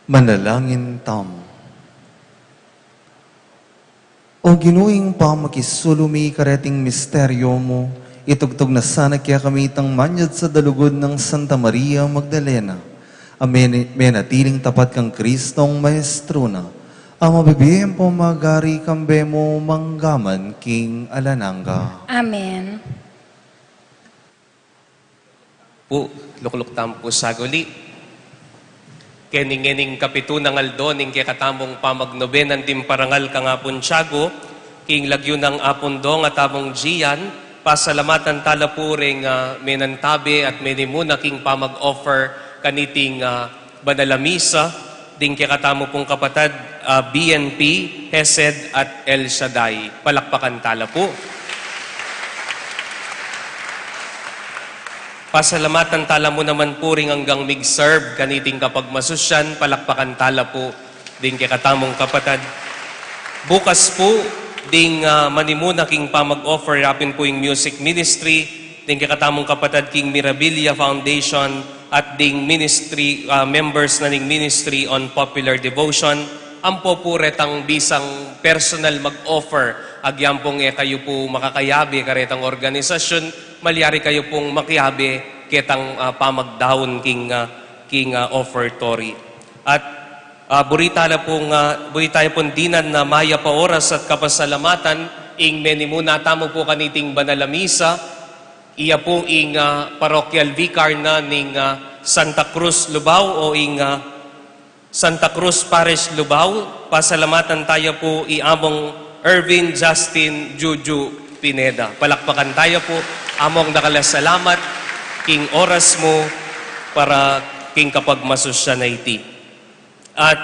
Manalangin tam. O ginuing pamakisulumi kareting misteryo mo, itugtog na sana kaya kami itang manyad sa dalugod ng Santa Maria Magdalena. Amen, menatiling tapat kang Kristong Maestro na. Ang mabibigyan po magari kambe mo manggaman king alananga. Amen. Po, lukluk tampo saguli. Kening-ening kapitunang aldo, ning kaya katamong pamagnobenan tim parangal ka nga Tiago, king lagyo ng apundong at among Gian, pasalamatan tala po ring menantabi at menimuna king pamag-offer kaniting banalamisa, ding kaya katamo pong kapatad BNP, Hesed at El Shaddai. Palakpakan tala po. Pasalamatan tala mo naman po rin hanggang mig-serve kaniting kapag masusyan, palakpakan tala po ding kakatamong kapatad. Bukas po, ding manimuna king pamag-offer rapin po yung music ministry, ding kakatamong kapatad king Mirabilia Foundation at ding ministry, members na ning Ministry on Popular Devotion. Ampo po retang bisang personal mag-offer, agyam pong kayo po makakayabi karetang organisasyon, malyari kayo pong makiyabi ketang pamagdahon king offertory. At buritala pong dinan na maya pa oras at kapasalamatan, ing menimuna tamo po kaniting banalamisa, iya po ing parochial vicar na ning Santa Cruz, Lubao o ing Santa Cruz Parish, Lubao. Pasalamatan tayo po iamong Ervin Justin Juju Pineda. Palakpakan tayo po, among nakalasalamat, king oras mo para king kapag masusya na iti. At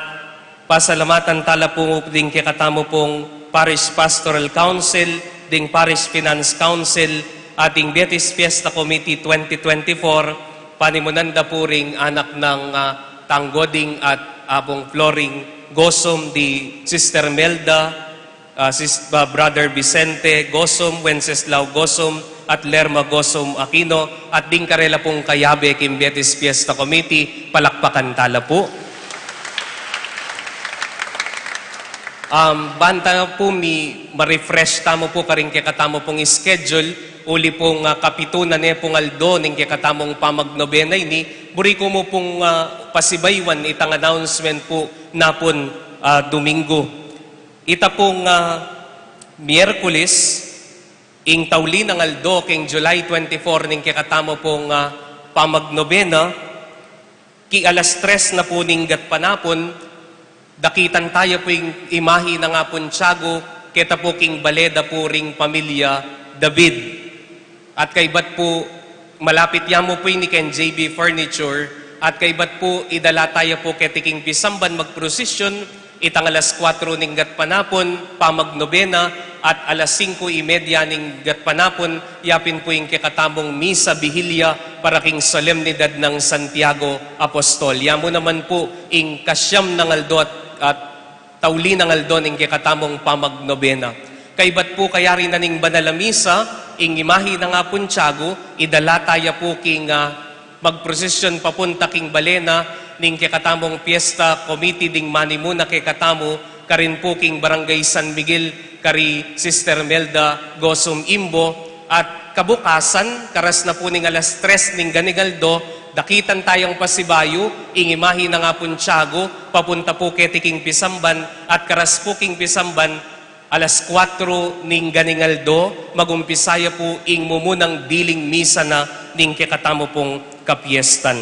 pasalamatan tala po ding kikatamo pong Parish Pastoral Council, ding Parish Finance Council, ating Betis Fiesta Committee 2024, panimunanda po ring anak ng Tanggoding at Abong Floring Gosom, di Sister Melda, Brother Vicente Gosom, Wenceslao Gosom, at Lerma Gosom Aquino, at ding karela pong kayabe kim Betis Fiesta Committee, palakpakan tala po. Banta po ma-refresh tamo po karing kaya katamo pong schedule, uli pong kapitunan ne pong aldo ning katamong pamagnobenay ni buri ko mo pong pasibaywan itang announcement po na pon Domingo. Ita pong Miyerkules ing tauli ng aldo king July 24 ning kakatamo pong pamagnobena ki alas 3 na po ning gatpanapon dakitan tayo po yung imahi na nga pon Tiago kita po king baleda po ring pamilya David at kaybat po malapit yamo po ni Ken JB Furniture at kaybat po idala tayo po ketiking pisamban magprosesyon itang alas 4 ning gatpanapon pamagnobena at alas 5:30 ning gatpanapon yapin po yung kikatamong misa bihilya para king solemnidad ng Santiago Apostol. Yamo naman po ing kasyam ng aldo at tauli ng aldo ning kikatamong pamagnobena. Kaybat po kayari na ning banal na misa ing imahi na nga pun Tiago idala tayo po king magprosesyon papunta king balena ning kikatamong Fiesta Committee ding manimuna kikatamo karin po king Barangay San Miguel kari Sister Melda Gosum Imbo at kabukasan karas na po ning alas 3 ning ganigaldo dakitan tayong pasibayo ing imahi na nga pun Tiago papunta po ketiking Pisamban at karas po king Pisamban alas 4 ning ganingaldo magumpisaya po ing mumunang diling misa na ning kikatamo pong kapiestan.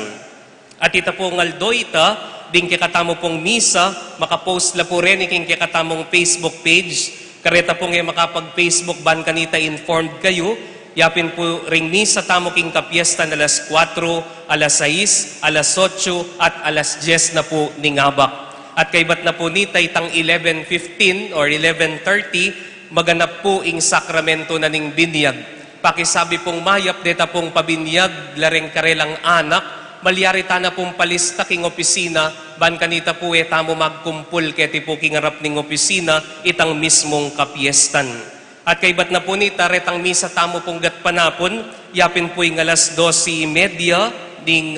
At ita po ngaldo ita, ding kikatamo pong misa, makapost la po rin iking kikatamong Facebook page. Kareta po ngayon makapag-Facebook ban kanita informed kayo. Yapin po ring misa tamo king kapiesta na alas 4, alas 6, alas 8, at alas 10 na po ningabak. At kaybat na po nita itang 11:15 or 11:30, maganap po ing sakramento na ning binyag. Pakisabi pong mayap, deta pong pabinyag, lareng karelang anak, malyari na pong palista king opisina, ban kanita po tamo magkumpul keti po king harap ning opisina, itang mismong kapiestan. At kaybat na po nita, retang misa tamo pong gatpanapon, yapin po ing alas 12:30 ning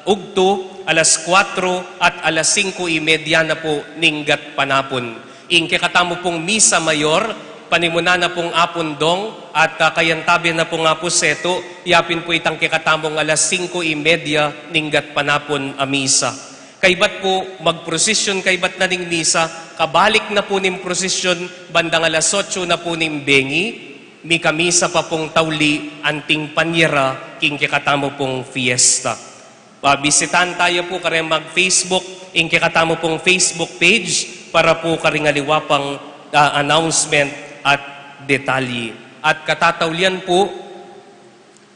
ugto, alas 4 at alas 5:30 na po ning gatpanapon. Ing kikatamo pong misa mayor, panimuna na pong apundong at kayantabi na pong apuseto, yapin po itang kikatamong alas 5:30 ning gatpanapon a misa. Kaybat po magprosesyon kaybat na ning misa, kabalik na po ning prosesyon bandang alas 8 na po ning bengi, mi kamisa pa pong tauli anting panyera king kikatamo pong fiesta. Bisitahan tayo po kare mag-Facebook, ing kikatamo pong Facebook page para po karingaliwapang announcement at detalye. At katataulian po,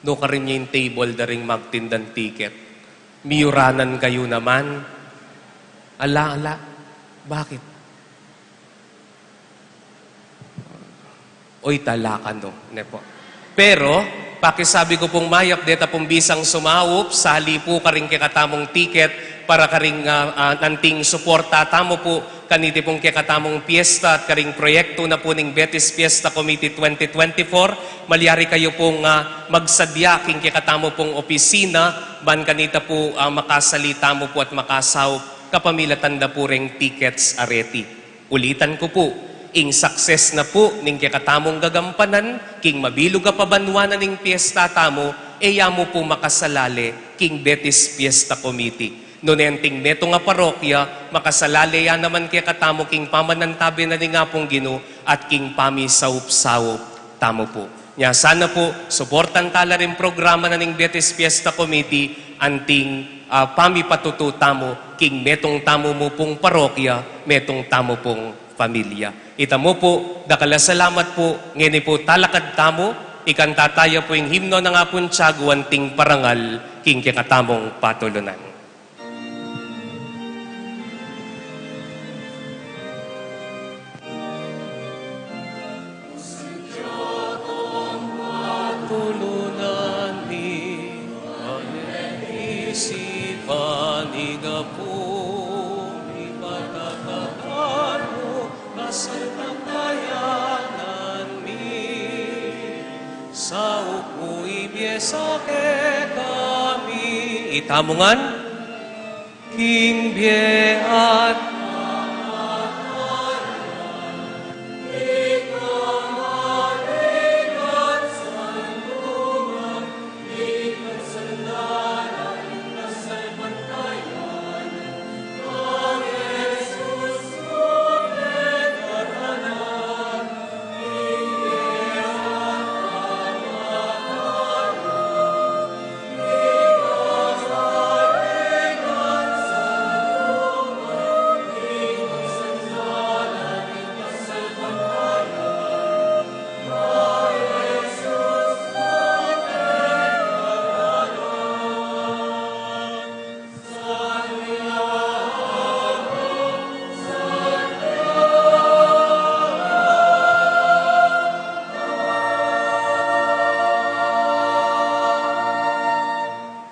no karin yung table daring magtindan ticket. Miyuranan kayo naman. Ala, bakit? Oy, talakan no. Nepo. Pero, pakisabi ko pong mayap, deta pong bisang sumawop, sali po karing kikatamong ticket para karing nanting suporta. Tamo po, kaniti pong kikatamong piyesta at karing proyekto na po ning Betis Fiesta Committee 2024. Malyari kayo pong magsadya king kikatamo pong opisina, ban kanita po makasalita mo po at makasaw kapamilatan na po ring tickets areti. Ulitan ko po, ing success na po ning kikatamong gagampanan, king mabilog pabanwanan ning piyesta tamo, mo po makasalali king Betis Fiesta Committee. Nunenting neto nga parokya, makasalali yan naman kaya katamo king pamanantabi na nga pong Ginoo at king pamisawop-sawop tamo po. Nya sana po, suportan tala rin programa na ning Betis Fiesta Committee anting pamipatuto tamo king metong tamo mo pong parokya, metong tamo pong pamilya. Ita mo po, dakala salamat po, ngeni po talakad tamo, ikanta tayo po yung himno na nga pong Tiago anting parangal king kikatamong patulunan. Tulunan ni isipan igapu ni patatakan mo kasaltapayanan mi sa upo ibiesa ke kami itamungan king biat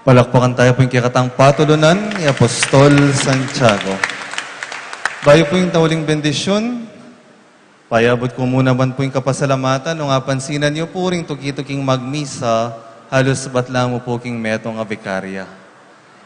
Palakpakan tayo po yung kikatang patulunan ni Apostol Santiago. Bayo po yung tauling bendisyon. Payabot ko muna man po yung kapasalamatan. Nung apansinan niyo po rin tuki-tuking magmisa, halos batla mo po king metong a vikarya.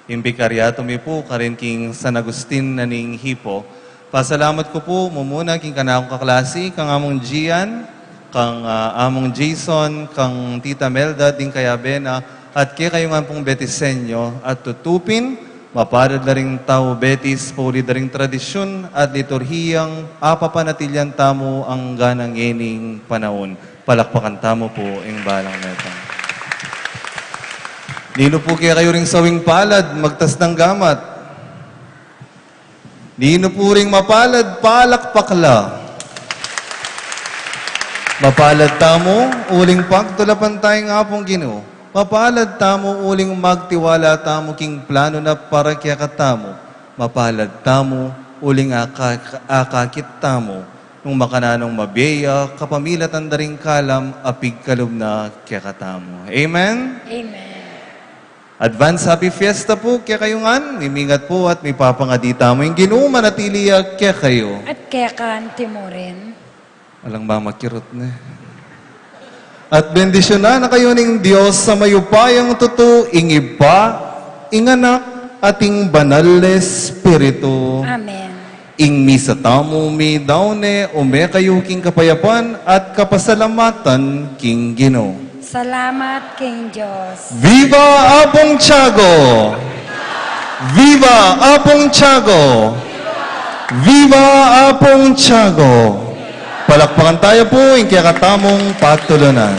Yung vikaryato mi po, karin king San Agustin na ning hipo. Pasalamat ko po muna king kanakong kaklase, kang among Gian, kang among Jason, kang Tita Melda, ding kaya Bena, at kaya kayo nga pong betisenyo at tutupin, maparad na ring tao betis, puli na ring tradisyon at liturhiyang apapanatilyan tamo ang ganang yening panahon. Palakpakan tamo po ang balang metang. Nino po kaya kayo ring sawing palad, magtas ng gamat. Nino po ring mapalad, palakpakla. Mapalad tamo, uling pagtulapan tayo nga pong Ginoo. Mapalad tamo, uling magtiwala tamo king plano na para kaya katamo. Mapalad tamo, uling akakit tamo. Nung makananong mabeya, kapamilat ang daring kalam, apig kalub na kaya katamo. Amen? Amen. Advance Happy Fiesta po kaya kayo ngan. Mimingat po at may papangadita mo yung Ginoo manatiliya kaya kayo. At kaya kan Timorin. Alang ba makirot na. At bendisyonan na kayo ning Diyos sa mayupayang tuto, ingiba, inganak, ating banal na Espiritu. Amen. Ing misa tamo mi daune, ume kayo king kapayapan at kapasalamatan king Ginoo. Salamat King Diyos. Viva Apong Tiago! Viva Apong Tiago! Viva Apong Tiago! Palakpakan tayo po yung kaya katamong patulunan.